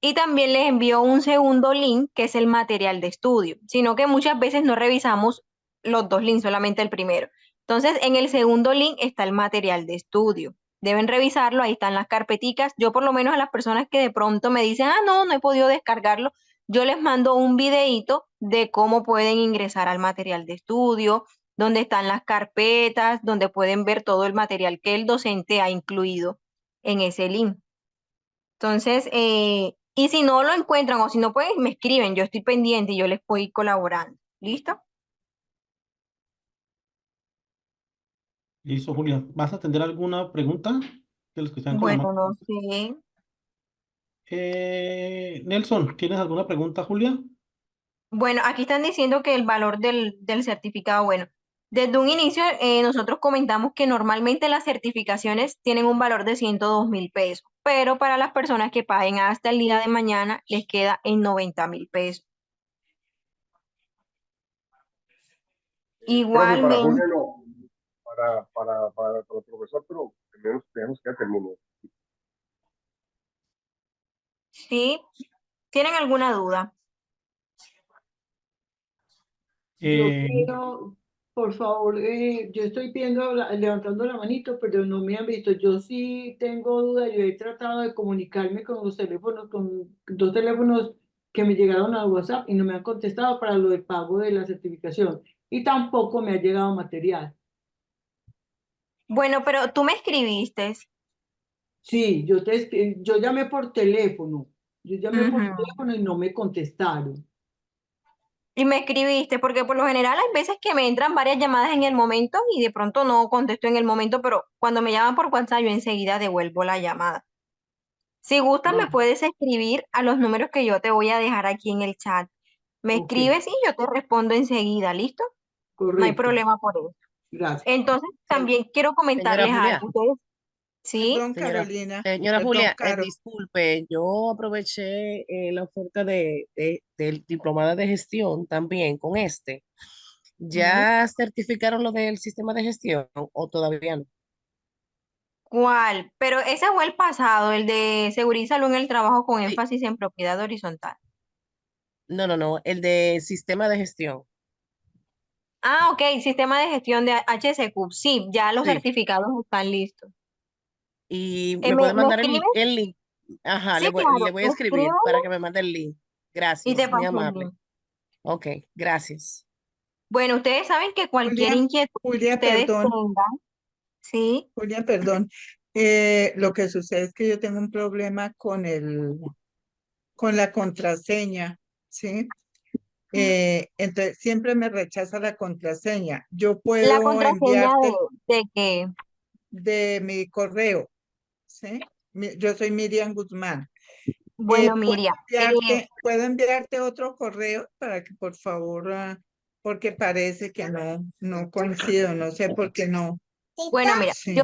Y también les envío un segundo link que es el material de estudio, sino que muchas veces no revisamos los dos links, solamente el primero. Entonces, en el segundo link está el material de estudio. Deben revisarlo, ahí están las carpeticas. Yo por lo menos a las personas que de pronto me dicen, no, no he podido descargarlo, yo les mando un videíto de cómo pueden ingresar al material de estudio, donde están las carpetas, donde pueden ver todo el material que el docente ha incluido en ese link. Entonces, y si no lo encuentran o si no pueden, me escriben, yo estoy pendiente y yo les puedo ir colaborando. ¿Listo? Listo, Julia. ¿Vas a atender alguna pregunta de los que están con la Bueno, mano? no sé. Nelson, ¿tienes alguna pregunta, Julia? Bueno, aquí están diciendo que el valor del certificado, bueno, desde un inicio nosotros comentamos que normalmente las certificaciones tienen un valor de 102.000 pesos, pero para las personas que paguen hasta el día de mañana les queda en 90.000 pesos. Profe, para Igualmente, Julia no, para el profesor, pero primero tenemos que terminar. ¿sí? ¿Tienen alguna duda? Yo Eh, quiero, por favor, yo estoy viendo, levantando la manito, pero no me han visto. Yo sí tengo duda, yo he tratado de comunicarme con los teléfonos, con dos teléfonos que me llegaron a WhatsApp y no me han contestado para lo del pago de la certificación. Y tampoco me ha llegado material. Bueno, pero tú me escribiste. Sí, yo llamé por teléfono. Yo llamé por Ujú. teléfono y no me contestaron. Y me escribiste, porque por lo general hay veces que me entran varias llamadas en el momento y de pronto no contesto en el momento, pero cuando me llaman por WhatsApp yo enseguida devuelvo la llamada. Si gustas, Ah, me puedes escribir a los números que yo te voy a dejar aquí en el chat. Me ok, escribes y yo te respondo enseguida, ¿listo? No hay correcto. problema por eso. Gracias. Entonces, Se- también quiero Señora comentarles Julia, algo. ¿Ustedes? ¿Sí? Señora, señora Perdón, Julia, Caro. disculpe, yo aproveché la oferta del diplomado de gestión también con este. Ujú. ¿Ya certificaron lo del sistema de gestión o todavía no? ¿Cuál? Pero ese fue el pasado, el de seguridad y salud en el trabajo con Sí, énfasis en propiedad horizontal. no, el de sistema de gestión. Ah, ok, sistema de gestión de HSQ. Sí, ya los Sí. certificados están listos. Y me ¿Me puede mandar escribes? el link. Ajá, Sí, le claro, voy a escribir escríbeme para que me mande el link. y te Gracias, muy paso el amable. link. Ok, gracias. Bueno, ustedes saben que cualquier Julia, inquietud que Julia, ustedes perdón, tengan, ¿sí? Julia, perdón. Lo que sucede es que yo tengo un problema con la contraseña, ¿sí? Entonces siempre me rechaza la contraseña. Yo La puedo contraseña enviarte de que, de mi correo, ¿sí? Yo soy Miriam Guzmán. bueno, Miriam, Puedo enviarte otro correo para que por favor, porque parece que no coincido, no sé por qué no. bueno, mira, Sí,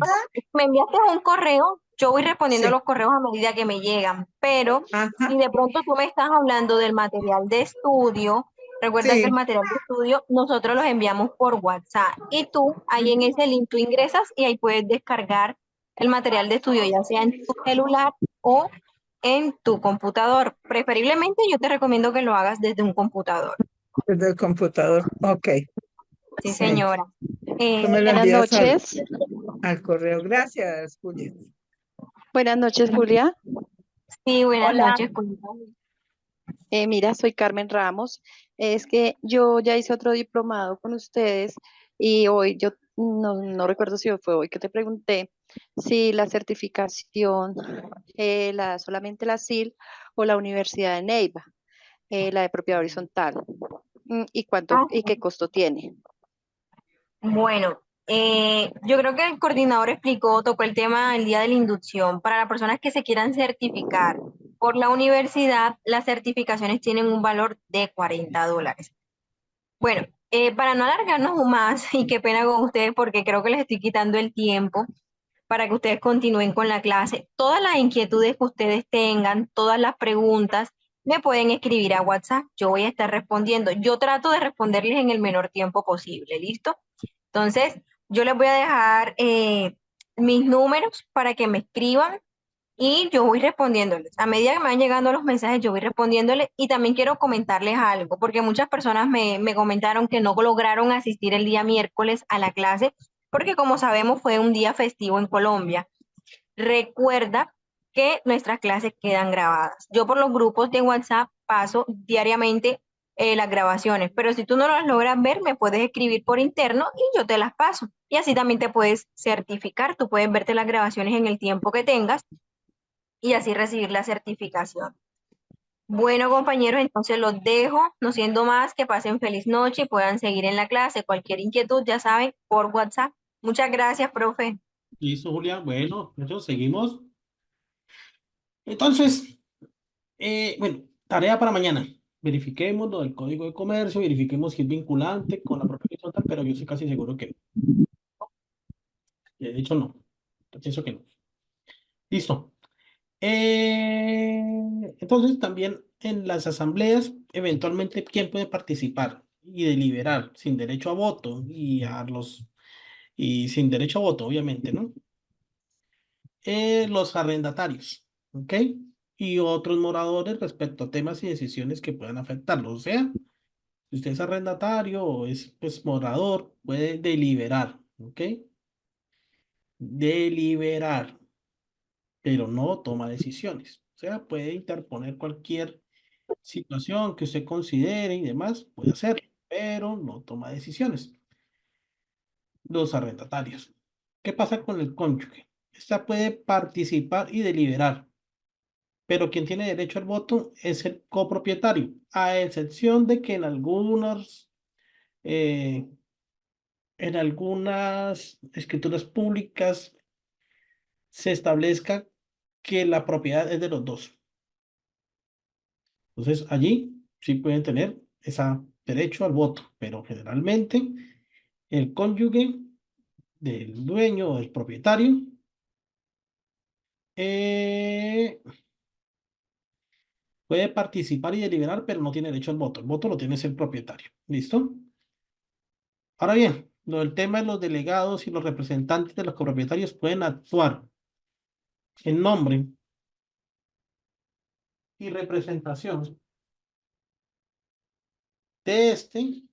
me enviaste un correo, yo voy respondiendo sí, los correos a medida que me llegan, pero ajá, si de pronto tú me estás hablando del material de estudio, recuerda que el sí, material de estudio nosotros los enviamos por WhatsApp y tú ahí en ese link tú ingresas y ahí puedes descargar el material de estudio, ya sea en tu celular o en tu computador. Preferiblemente yo te recomiendo que lo hagas desde un computador. desde el computador. Ok, Sí, sí. señora. Tú me lo Buenas envías noches. al correo. Gracias, Julia. Buenas noches, Julia. Sí, buenas Hola. noches. Cuéntame. Mira, soy Carmen Ramos. Es que yo ya hice otro diplomado con ustedes y hoy yo no recuerdo si fue hoy que te pregunté si la certificación la da solamente la SIL o la Universidad de Neiva, la de propiedad horizontal. ¿Y Ah, y qué costo tiene? bueno, yo creo que el coordinador explicó, tocó el tema el día de la inducción. Para las personas que se quieran certificar por la universidad, las certificaciones tienen un valor de $40. Bueno, para no alargarnos más, y qué pena con ustedes porque creo que les estoy quitando el tiempo para que ustedes continúen con la clase. Todas las inquietudes que ustedes tengan, todas las preguntas, me pueden escribir a WhatsApp. Yo voy a estar respondiendo. Yo trato de responderles en el menor tiempo posible, ¿listo? Entonces, yo les voy a dejar mis números para que me escriban y yo voy respondiéndoles. A medida que me van llegando los mensajes, yo voy respondiéndoles y también quiero comentarles algo, porque muchas personas me comentaron que no lograron asistir el día miércoles a la clase, porque como sabemos fue un día festivo en Colombia. Recuerda que nuestras clases quedan grabadas. Yo por los grupos de WhatsApp paso diariamente las grabaciones, pero si tú no las logras ver, me puedes escribir por interno y yo te las paso. Y así también te puedes certificar, tú puedes verte las grabaciones en el tiempo que tengas y así recibir la certificación. Bueno, compañeros, entonces los dejo, no siendo más, que pasen feliz noche y puedan seguir en la clase. Cualquier inquietud, ya saben, por WhatsApp. Muchas gracias, profe. Listo, Julia. Bueno, eso seguimos. Entonces, bueno, tarea para mañana. Verifiquemos lo del código de comercio, verifiquemos si es vinculante con la propiedad horizontal, pero yo estoy casi seguro que no. De hecho, no. Yo pienso que no. Listo. Entonces, también en las asambleas, eventualmente, ¿quién puede participar y deliberar sin derecho a voto y sin derecho a voto, obviamente, ¿no? Los arrendatarios, ¿ok? Y otros moradores respecto a temas y decisiones que puedan afectarlos. O sea, si usted es arrendatario o es pues, morador, puede deliberar, ¿ok? Deliberar, pero no toma decisiones. O sea, puede interponer cualquier situación que usted considere y demás, puede hacerlo, pero no toma decisiones. Los arrendatarios. ¿Qué pasa con el cónyuge? Esta puede participar y deliberar, pero quien tiene derecho al voto es el copropietario, a excepción de que eh, en algunas escrituras públicas se establezca que la propiedad es de los dos. Entonces, allí sí pueden tener ese derecho al voto, pero generalmente el cónyuge del dueño o del propietario eh, puede participar y deliberar, pero no tiene derecho al voto. El voto lo tiene el propietario. ¿Listo? Ahora bien, lo del tema de los delegados y los representantes de los copropietarios pueden actuar en nombre y representación de este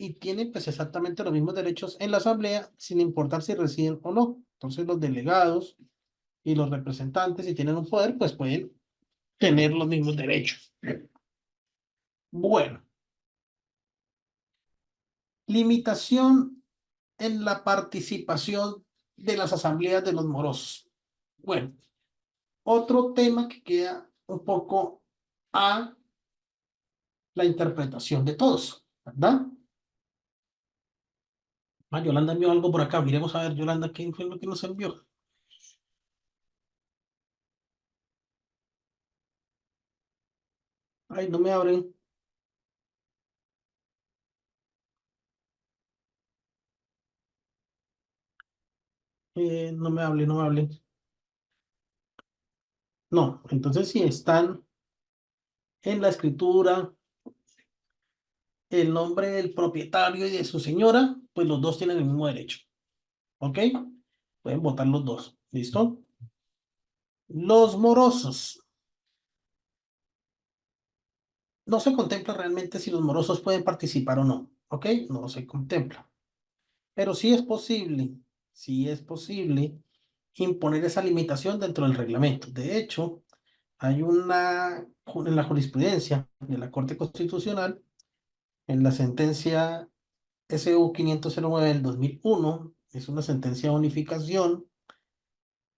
y tienen pues exactamente los mismos derechos en la asamblea, sin importar si residen o no. Entonces los delegados y los representantes, si tienen un poder, pues pueden tener los mismos derechos. Bueno. Limitación en la participación de las asambleas de los morosos. Bueno, otro tema que queda un poco a la interpretación de todos, ¿verdad? Ah, Yolanda envió algo por acá. Miremos a ver, Yolanda, ¿qué fue lo que nos envió? Ay, no me abren. No me hable, no me hable. No, entonces si están en la escritura el nombre del propietario y de su señora, pues los dos tienen el mismo derecho. ¿Ok? Pueden votar los dos. ¿Listo? Los morosos. No se contempla realmente si los morosos pueden participar o no. ¿Ok? No se contempla. Pero sí es posible imponer esa limitación dentro del reglamento. De hecho, hay en la jurisprudencia de la Corte Constitucional, en la sentencia SU 509 del 2001, es una sentencia de unificación,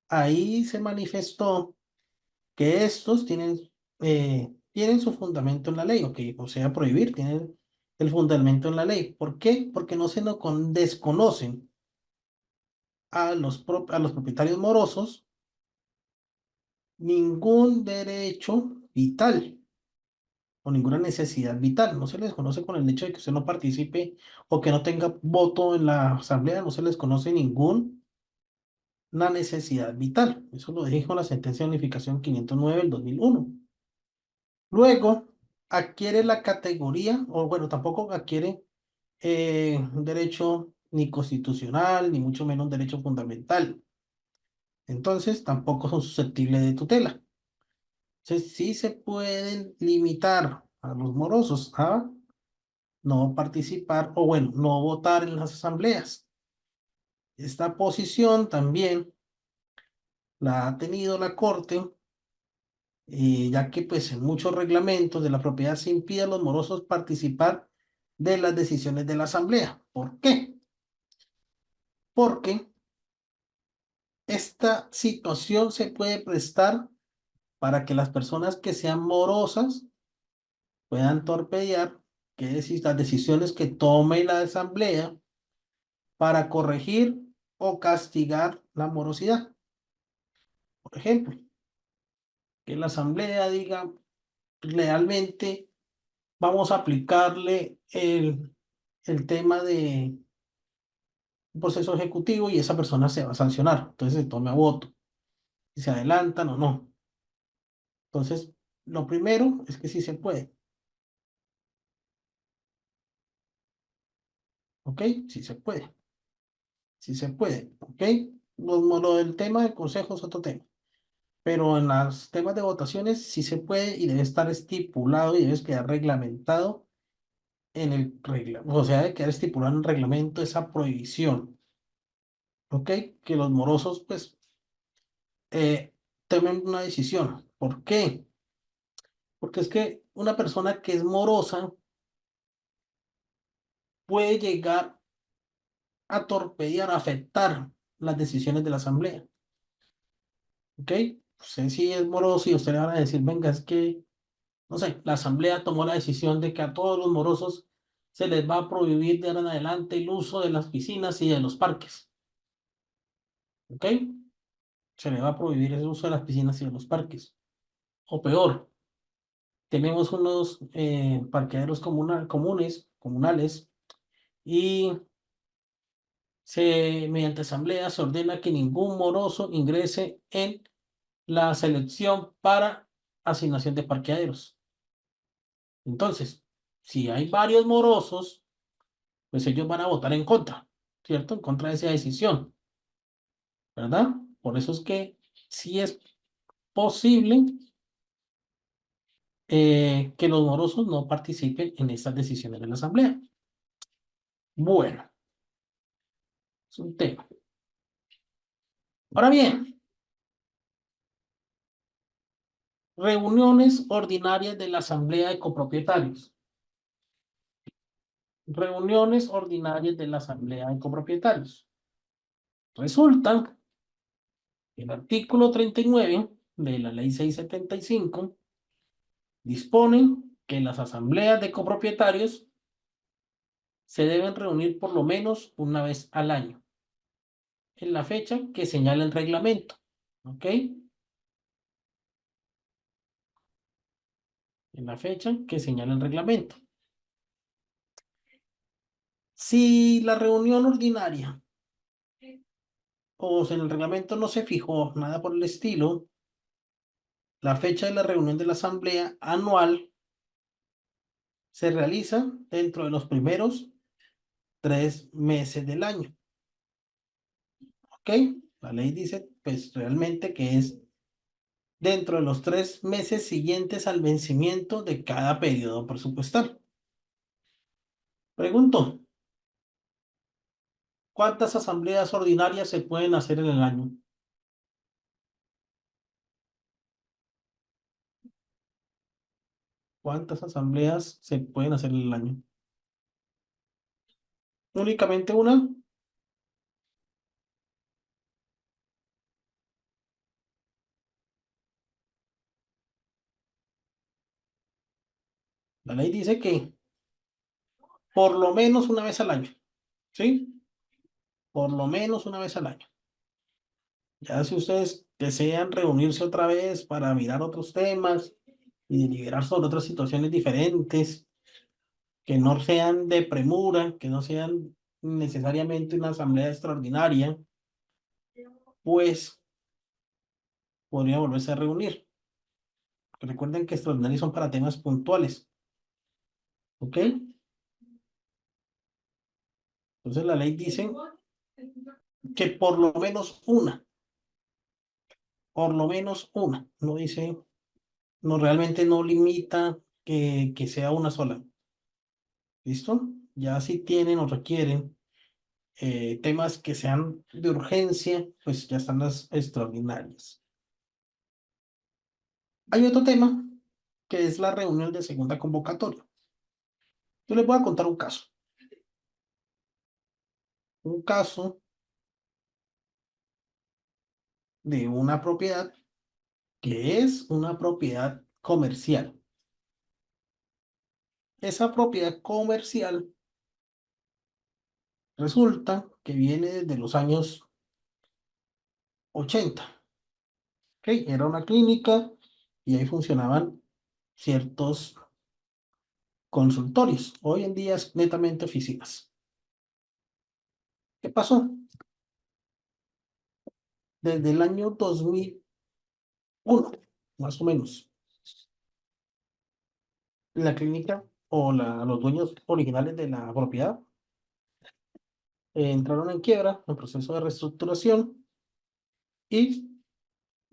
ahí se manifestó que estos tienen su fundamento en la ley, o sea, prohibir, tienen el fundamento en la ley. ¿Por qué? Porque no se desconocen a los propietarios morosos ningún derecho vital o ninguna necesidad vital. No se les conoce con el hecho de que usted no participe o que no tenga voto en la asamblea, no se les conoce ninguna necesidad vital. Eso lo dijo la sentencia de unificación 509 del 2001. Luego adquiere la categoría, o bueno, tampoco adquiere un derecho ni constitucional, ni mucho menos un derecho fundamental. Entonces, tampoco son susceptibles de tutela. Entonces, sí se pueden limitar a los morosos a no participar o, bueno, no votar en las asambleas. Esta posición también la ha tenido la Corte, ya que pues en muchos reglamentos de la propiedad se impide a los morosos participar de las decisiones de la asamblea. ¿Por qué? Porque esta situación se puede prestar para que las personas que sean morosas puedan torpedear las decisiones que tome la asamblea para corregir o castigar la morosidad. Por ejemplo, que la asamblea diga realmente vamos a aplicarle el tema de un proceso ejecutivo y esa persona se va a sancionar. Entonces se tome a voto si se adelantan o no. Entonces, lo primero es que sí se puede. ¿Ok? Sí se puede. Sí se puede. ¿Ok? Lo del tema del consejo es otro tema. Pero en los temas de votaciones sí se puede y debe estar estipulado y debe quedar reglamentado en el reglamento. O sea, debe quedar estipulado en el reglamento esa prohibición. ¿Ok? Que los morosos, pues, tomen una decisión. ¿Por qué? Porque es que una persona que es morosa puede llegar a torpedear, a afectar las decisiones de la asamblea. ¿Ok? Usted sí es moroso y usted le van a decir, venga, es que, no sé, la asamblea tomó la decisión de que a todos los morosos se les va a prohibir de ahora en adelante el uso de las piscinas y de los parques. ¿Ok? Se le va a prohibir el uso de las piscinas y de los parques. O peor, tenemos unos parqueaderos comunales, y mediante asamblea se ordena que ningún moroso ingrese en la selección para asignación de parqueaderos. Entonces, si hay varios morosos, pues ellos van a votar en contra, ¿cierto? En contra de esa decisión, ¿verdad? Por eso es que sí es posible que los morosos no participen en estas decisiones de la asamblea. Bueno, es un tema. Ahora bien, reuniones ordinarias de la Asamblea de Copropietarios. Reuniones ordinarias de la Asamblea de Copropietarios. Resulta que el artículo 39 de la Ley 675 dispone que las asambleas de copropietarios se deben reunir por lo menos una vez al año, en la fecha que señala el reglamento. ¿Ok? En la fecha que señala el reglamento. Si la reunión ordinaria o si en el reglamento no se fijó nada por el estilo, la fecha de la reunión de la asamblea anual se realiza dentro de los primeros 3 meses del año. ¿Ok? La ley dice, pues realmente que es dentro de los 3 meses siguientes al vencimiento de cada periodo presupuestal. Pregunto, ¿cuántas asambleas ordinarias se pueden hacer en el año? ¿Cuántas asambleas se pueden hacer en el año? ¿Únicamente una? La ley dice que por lo menos una vez al año, ¿sí? Por lo menos una vez al año. Ya si ustedes desean reunirse otra vez para mirar otros temas y deliberar sobre otras situaciones diferentes, que no sean de premura, que no sean necesariamente una asamblea extraordinaria, pues podría volverse a reunir. Recuerden que extraordinarios son para temas puntuales. ¿Ok? Entonces la ley dice que por lo menos una, no dice, no realmente no limita que sea una sola. ¿Listo? Ya si tienen o requieren temas que sean de urgencia, pues ya están las extraordinarias. Hay otro tema que es la reunión de segunda convocatoria. Yo les voy a contar un caso. Un caso de una propiedad que es una propiedad comercial. Esa propiedad comercial resulta que viene desde los años 80. ¿Ok? Era una clínica y ahí funcionaban ciertos consultorios. Hoy en día es netamente oficinas. ¿Qué pasó? Desde el año 2001, más o menos, la clínica o los dueños originales de la propiedad entraron en quiebra, en proceso de reestructuración y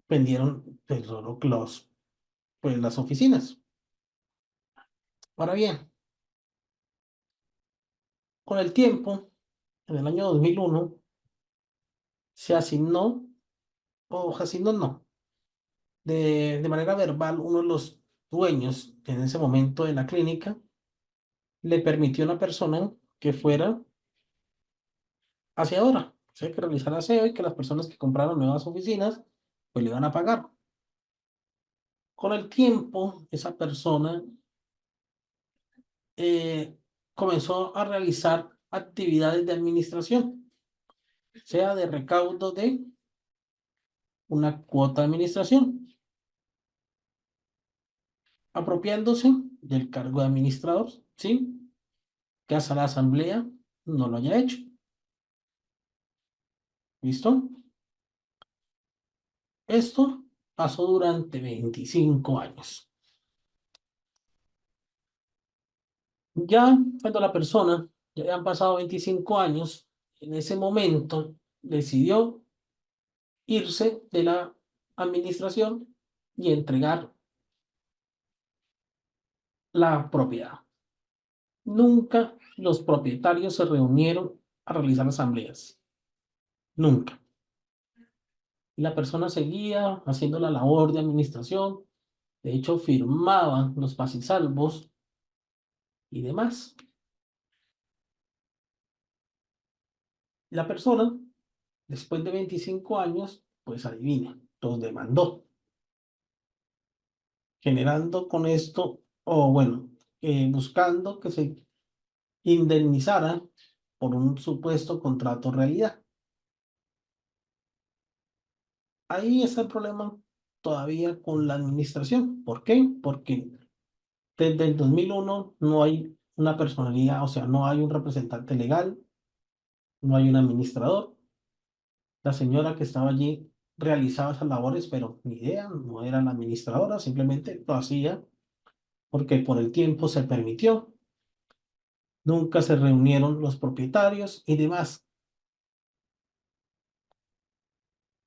vendieron pues, solo pues, las oficinas. Ahora bien, con el tiempo, en el año 2001, se asignó, o se asignó no, de manera verbal, uno de los dueños en ese momento de la clínica le permitió a una persona que fuera aseadora, o sea, que realizara aseo y que las personas que compraron nuevas oficinas, pues le iban a pagar. Con el tiempo, esa persona comenzó a realizar actividades de administración, sea de recaudo de una cuota de administración, apropiándose del cargo de administrador, ¿sí? Que hasta la asamblea no lo haya hecho. ¿Listo? Esto pasó durante 25 años. Ya cuando la persona, ya han pasado 25 años, en ese momento decidió irse de la administración y entregar la propiedad. Nunca los propietarios se reunieron a realizar asambleas. Nunca. Y la persona seguía haciendo la labor de administración. De hecho, firmaban los pasisalvos y demás. La persona, después de 25 años, pues adivina, los demandó, generando con esto, o bueno, buscando que se indemnizara por un supuesto contrato realidad. Ahí está el problema todavía con la administración. ¿Por qué? Porque desde el 2001 no hay una personalidad, o sea, no hay un representante legal, no hay un administrador. La señora que estaba allí realizaba esas labores, pero ni idea, no era la administradora, simplemente lo hacía porque por el tiempo se permitió. Nunca se reunieron los propietarios y demás.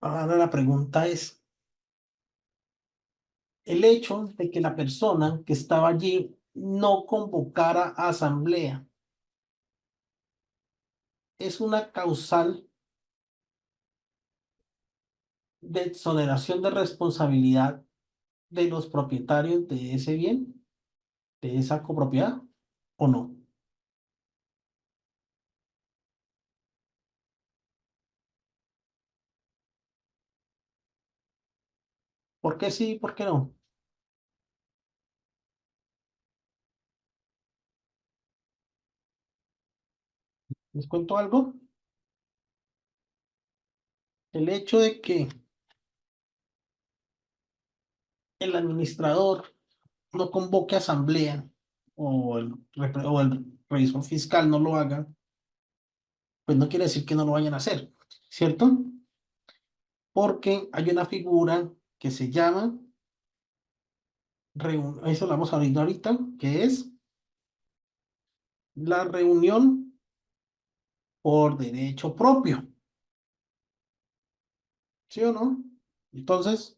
Ahora la pregunta es, el hecho de que la persona que estaba allí no convocara a asamblea es una causal de exoneración de responsabilidad de los propietarios de ese bien, de esa copropiedad, ¿o no? ¿Por qué sí y por qué no? ¿Les cuento algo? El hecho de que el administrador no convoque asamblea o el revisor fiscal no lo haga, pues no quiere decir que no lo vayan a hacer, ¿cierto? Porque hay una figura que se llama, eso lo vamos a abrir ahorita, que es la reunión por derecho propio, ¿sí o no? Entonces,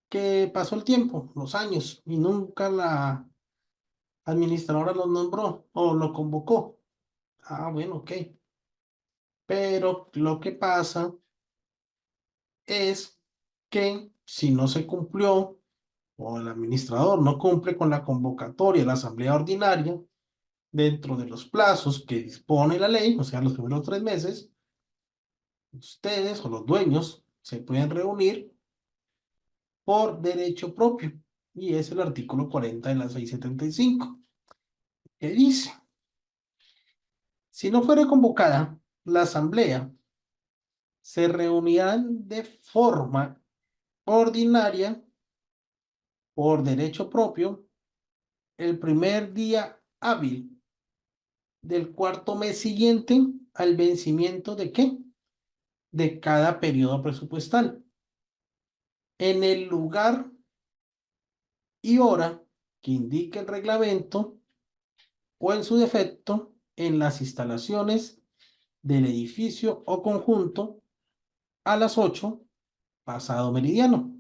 ¿qué pasó el tiempo? Los años, y nunca la administradora lo nombró o lo convocó. Ah, bueno, ok. Pero lo que pasa es que si no se cumplió o el administrador no cumple con la convocatoria de la asamblea ordinaria dentro de los plazos que dispone la ley, o sea, los primeros 3 meses, ustedes o los dueños se pueden reunir por derecho propio. Y es el artículo 40 de la 675, que dice, si no fuera convocada la asamblea, se reunirán de forma ordinaria por derecho propio el primer día hábil del cuarto mes siguiente al vencimiento ¿de qué? De cada periodo presupuestal. En el lugar y hora que indique el reglamento o en su defecto en las instalaciones del edificio o conjunto a las 8 pasado meridiano.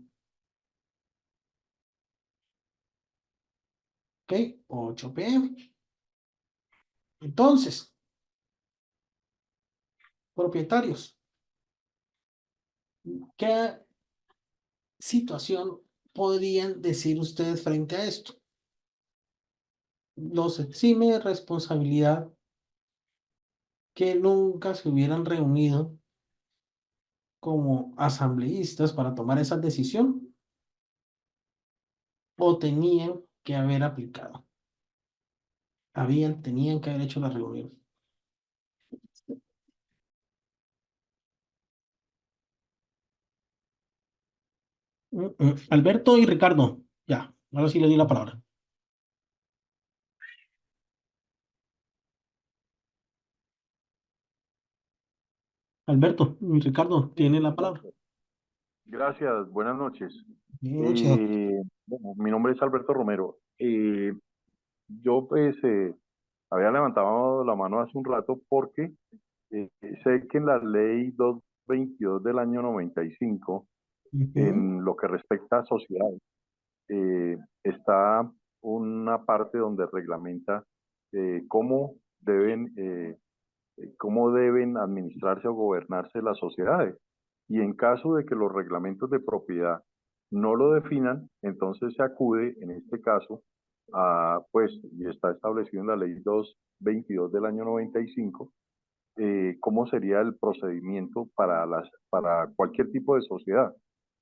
¿Ok? 8 p.m. Entonces, propietarios, ¿qué situación podrían decir ustedes frente a esto? Los exime de responsabilidad que nunca se hubieran reunido como asambleístas para tomar esa decisión o tenían que haber aplicado, tenían que haber hecho la reunión. Alberto y Ricardo, ya, ahora sí le di la palabra. Alberto y Ricardo, tienen la palabra. Gracias, buenas noches. Buenas noches. Bueno, mi nombre es Alberto Romero. Yo pues había levantado la mano hace un rato porque sé que en la ley 222 del año 95, en lo que respecta a sociedades, está una parte donde reglamenta cómo deben administrarse o gobernarse las sociedades. Y en caso de que los reglamentos de propiedad no lo definan, entonces se acude, en este caso, pues, y está establecido en la ley 222 del año 95, cómo sería el procedimiento para cualquier tipo de sociedad.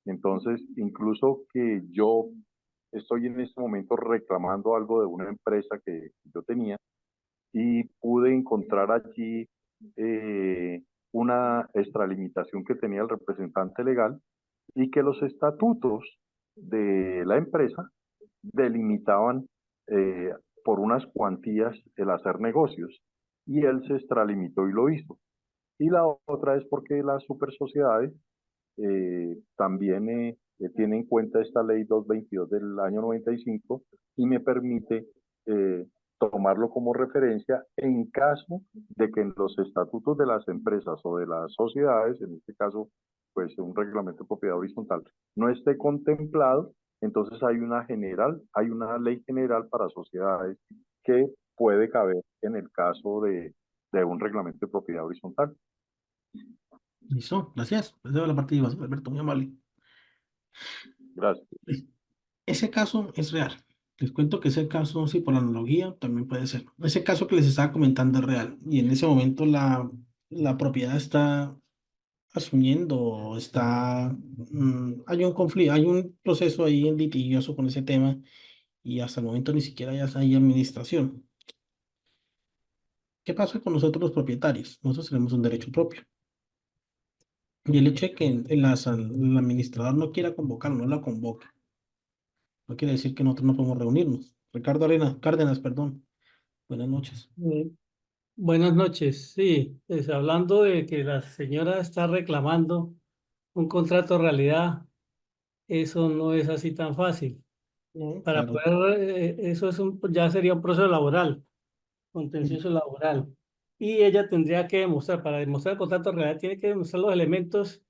Entonces, incluso que yo estoy en este momento reclamando algo de una empresa que yo tenía y pude encontrar allí una extralimitación que tenía el representante legal y que los estatutos de la empresa delimitaban por unas cuantías el hacer negocios y él se extralimitó y lo hizo. Y la otra es porque las super sociedades también tiene en cuenta esta ley 222 del año 95 y me permite tomarlo como referencia en caso de que en los estatutos de las empresas o de las sociedades, en este caso, pues un reglamento de propiedad horizontal, no esté contemplado, entonces hay una ley general para sociedades que puede caber en el caso de un reglamento de propiedad horizontal. Listo, gracias. Esa es la participación, Alberto, muy amable. Gracias. Ese caso es real. Les cuento que ese caso, sí, por analogía, también puede ser. Ese caso que les estaba comentando es real. Y en ese momento la propiedad está asumiendo, hay un conflicto, hay un proceso ahí en litigioso con ese tema y hasta el momento ni siquiera ya hay administración. ¿Qué pasa con nosotros los propietarios? Nosotros tenemos un derecho propio. Y el hecho de que el administrador no quiera convocar, no la convoque, no quiere decir que nosotros no podemos reunirnos. Ricardo Cárdenas, perdón. Buenas noches. Buenas noches. Sí, hablando de que la señora está reclamando un contrato de realidad, eso no es así tan fácil. No, Para claro. poder, eso ya sería un proceso laboral, contencioso laboral. Y ella tendría que demostrar, para demostrar el contrato de realidad, tiene que demostrar los elementos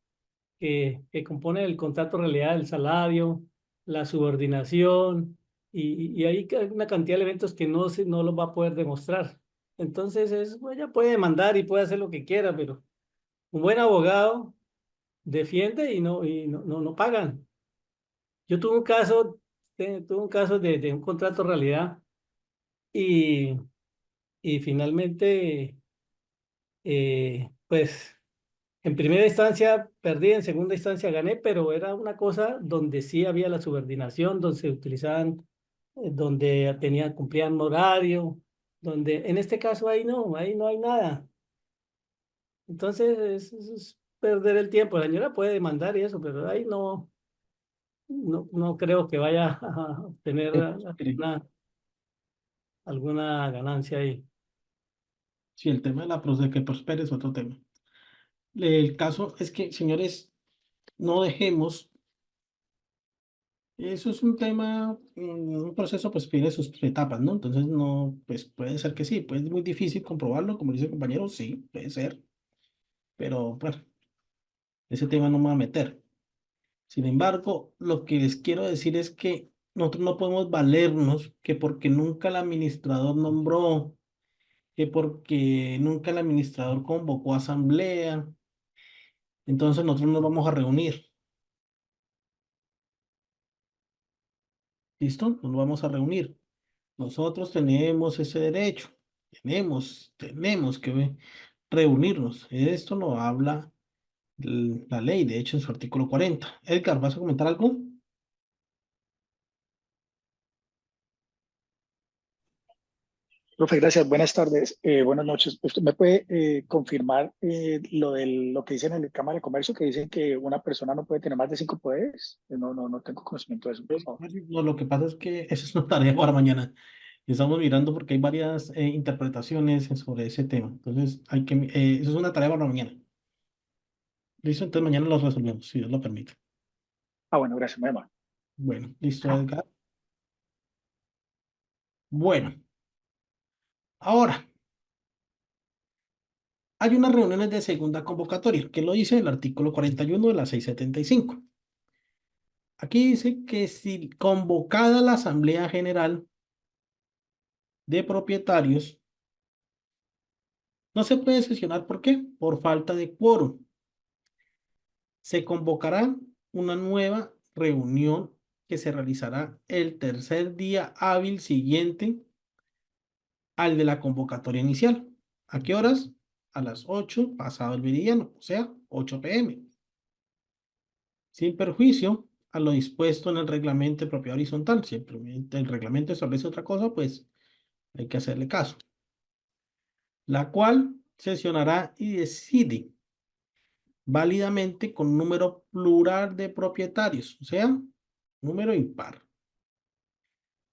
que componen el contrato de realidad, el salario, la subordinación, y hay una cantidad de elementos que no los va a poder demostrar. Entonces, ella puede demandar y puede hacer lo que quiera, pero un buen abogado defiende y no pagan. Yo tuve un caso de un contrato de realidad y, y finalmente, pues, en primera instancia perdí, en segunda instancia gané, pero era una cosa donde sí había la subordinación, donde se utilizaban, donde cumplían un horario, donde en este caso ahí no hay nada. Entonces es perder el tiempo. La señora puede demandar y eso, pero ahí no creo que vaya a obtener alguna ganancia ahí. Sí, el tema de que prospere es otro tema. El caso es que, señores, no dejemos, eso es un tema, un proceso pues tiene sus etapas, ¿no? Entonces no, pues puede ser que sí, pues es muy difícil comprobarlo, como dice el compañero, sí, puede ser, pero bueno, ese tema no me va a meter. Sin embargo, lo que les quiero decir es que nosotros no podemos valernos que porque nunca el administrador nombró, que porque nunca el administrador convocó asamblea, entonces nosotros nos vamos a reunir. ¿Listo? Nos vamos a reunir. Nosotros tenemos ese derecho. Tenemos que reunirnos. Esto lo habla la ley, de hecho, en su artículo 40. Edgar, ¿vas a comentar algo? Profe, gracias. Buenas tardes. Buenas noches. ¿Usted me puede confirmar lo que dicen en la Cámara de Comercio, que dicen que una persona no puede tener más de 5 poderes? No tengo conocimiento de eso, por favor. No, lo que pasa es que esa es una tarea para mañana. Estamos mirando porque hay varias interpretaciones sobre ese tema. Entonces, eso es una tarea para mañana. Listo, entonces mañana lo resolvemos, si Dios lo permite. Ah, bueno, gracias, muy amable. Bueno, listo, Edgar. Bueno, ahora, hay unas reuniones de segunda convocatoria, que lo dice el artículo 41 de la 675. Aquí dice que si convocada la Asamblea General, de propietarios no se puede sesionar. ¿Por qué? Por falta de quórum. Se convocará una nueva reunión que se realizará el tercer día hábil siguiente al de la convocatoria inicial. ¿A qué horas? A las 8 pasado el meridiano, o sea, 8 p.m. Sin perjuicio a lo dispuesto en el reglamento de propiedad horizontal. Si el reglamento establece otra cosa, pues hay que hacerle caso. La cual sesionará y decide válidamente con número plural de propietarios, o sea, número impar.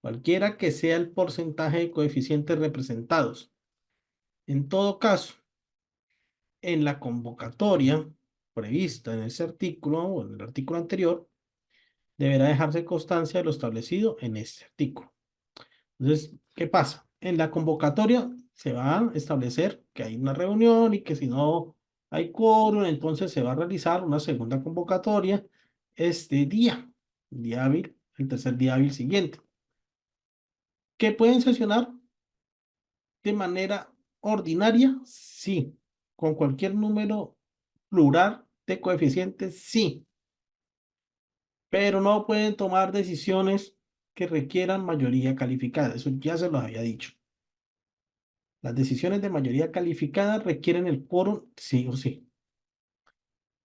Cualquiera que sea el porcentaje de coeficientes representados. En todo caso, en la convocatoria prevista en ese artículo o en el artículo anterior, deberá dejarse constancia de lo establecido en este artículo. Entonces, ¿qué pasa? En la convocatoria se va a establecer que hay una reunión y que si no hay quórum, entonces se va a realizar una segunda convocatoria este día hábil, el tercer día hábil siguiente. ¿Que pueden sesionar de manera ordinaria? Sí. Con cualquier número plural de coeficientes, sí. Pero no pueden tomar decisiones que requieran mayoría calificada. Eso ya se los había dicho. Las decisiones de mayoría calificada requieren el quórum, sí o sí.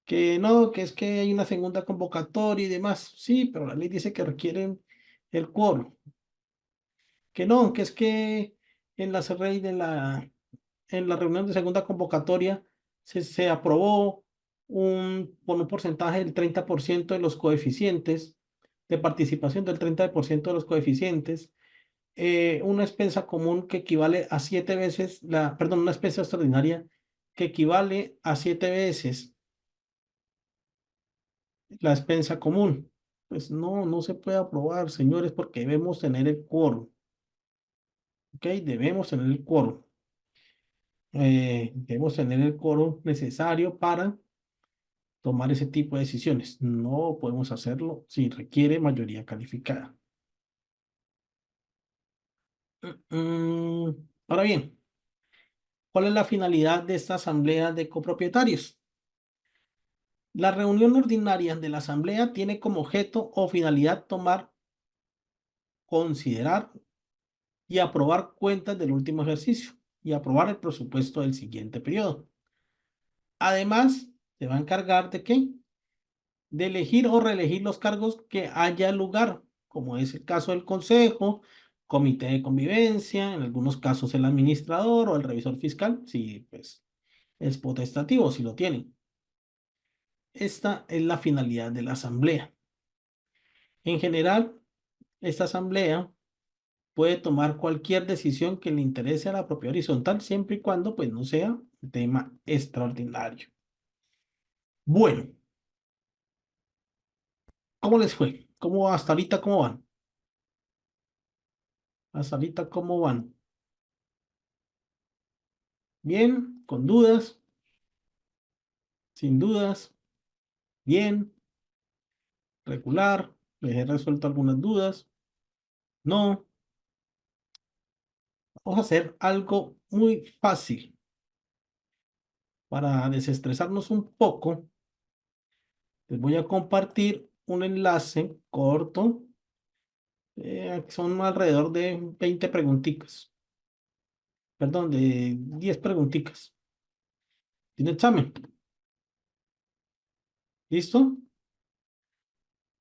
Que no, que es que hay una segunda convocatoria y demás. Sí, pero la ley dice que requieren el quórum. Que no, que es que en la CREI en la reunión de segunda convocatoria se aprobó por un porcentaje del 30% de los coeficientes, de participación del 30% de los coeficientes, una expensa común que equivale a 7 veces, perdón, una expensa extraordinaria que equivale a 7 veces la expensa común. Pues no, no se puede aprobar, señores, porque debemos tener el quórum. ¿Ok? Debemos tener el quórum. Debemos tener el quórum necesario para tomar ese tipo de decisiones. No podemos hacerlo si requiere mayoría calificada. Ahora bien, ¿cuál es la finalidad de esta asamblea de copropietarios? La reunión ordinaria de la asamblea tiene como objeto o finalidad tomar, considerar y aprobar cuentas del último ejercicio y aprobar el presupuesto del siguiente periodo. Además, se va a encargar de ¿qué? De elegir o reelegir los cargos que haya lugar, como es el caso del consejo, comité de convivencia, en algunos casos el administrador o el revisor fiscal, si pues es potestativo, si lo tienen. Esta es la finalidad de la asamblea. En general, esta asamblea puede tomar cualquier decisión que le interese a la propiedad horizontal, siempre y cuando pues no sea un tema extraordinario. Bueno, ¿cómo les fue? ¿Cómo hasta ahorita cómo van? Hasta ahorita cómo van. Bien, con dudas, sin dudas, bien, regular, les he resuelto algunas dudas. No, vamos a hacer algo muy fácil para desestresarnos un poco. Les voy a compartir un enlace corto. Son alrededor de 20 preguntitas. Perdón, de 10 preguntitas. ¿Tiene examen? ¿Listo?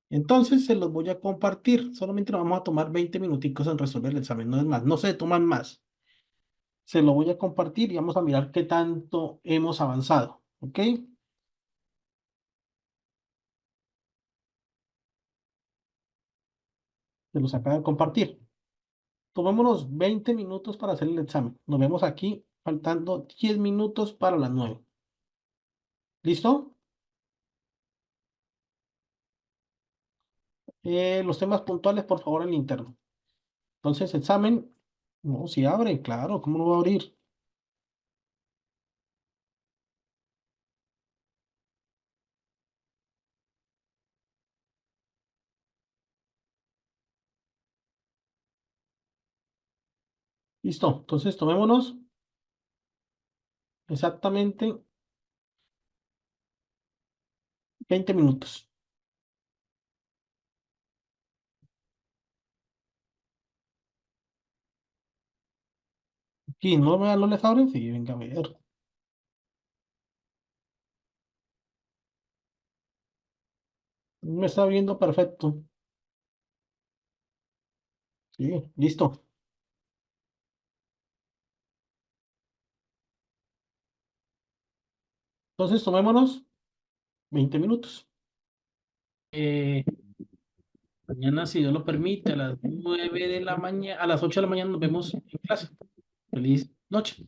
Entonces se los voy a compartir. Solamente nos vamos a tomar 20 minuticos en resolver el examen. No es más. No se toman más. Se lo voy a compartir y vamos a mirar qué tanto hemos avanzado. ¿Ok? Se los acabo de compartir. Tomémonos 20 minutos para hacer el examen. Nos vemos aquí faltando 10 minutos para las 9. ¿Listo? Los temas puntuales, por favor, en el interno. Entonces, examen. No, si abre, claro, ¿cómo no va a abrir? Listo, entonces tomémonos exactamente 20 minutos. Aquí no les abren, sí, venga a ver. Me está viendo perfecto. Sí, listo. Entonces tomémonos 20 minutos. Mañana, si Dios lo permite, a las 9 de la mañana, a las 8 de la mañana nos vemos en clase. Feliz noche.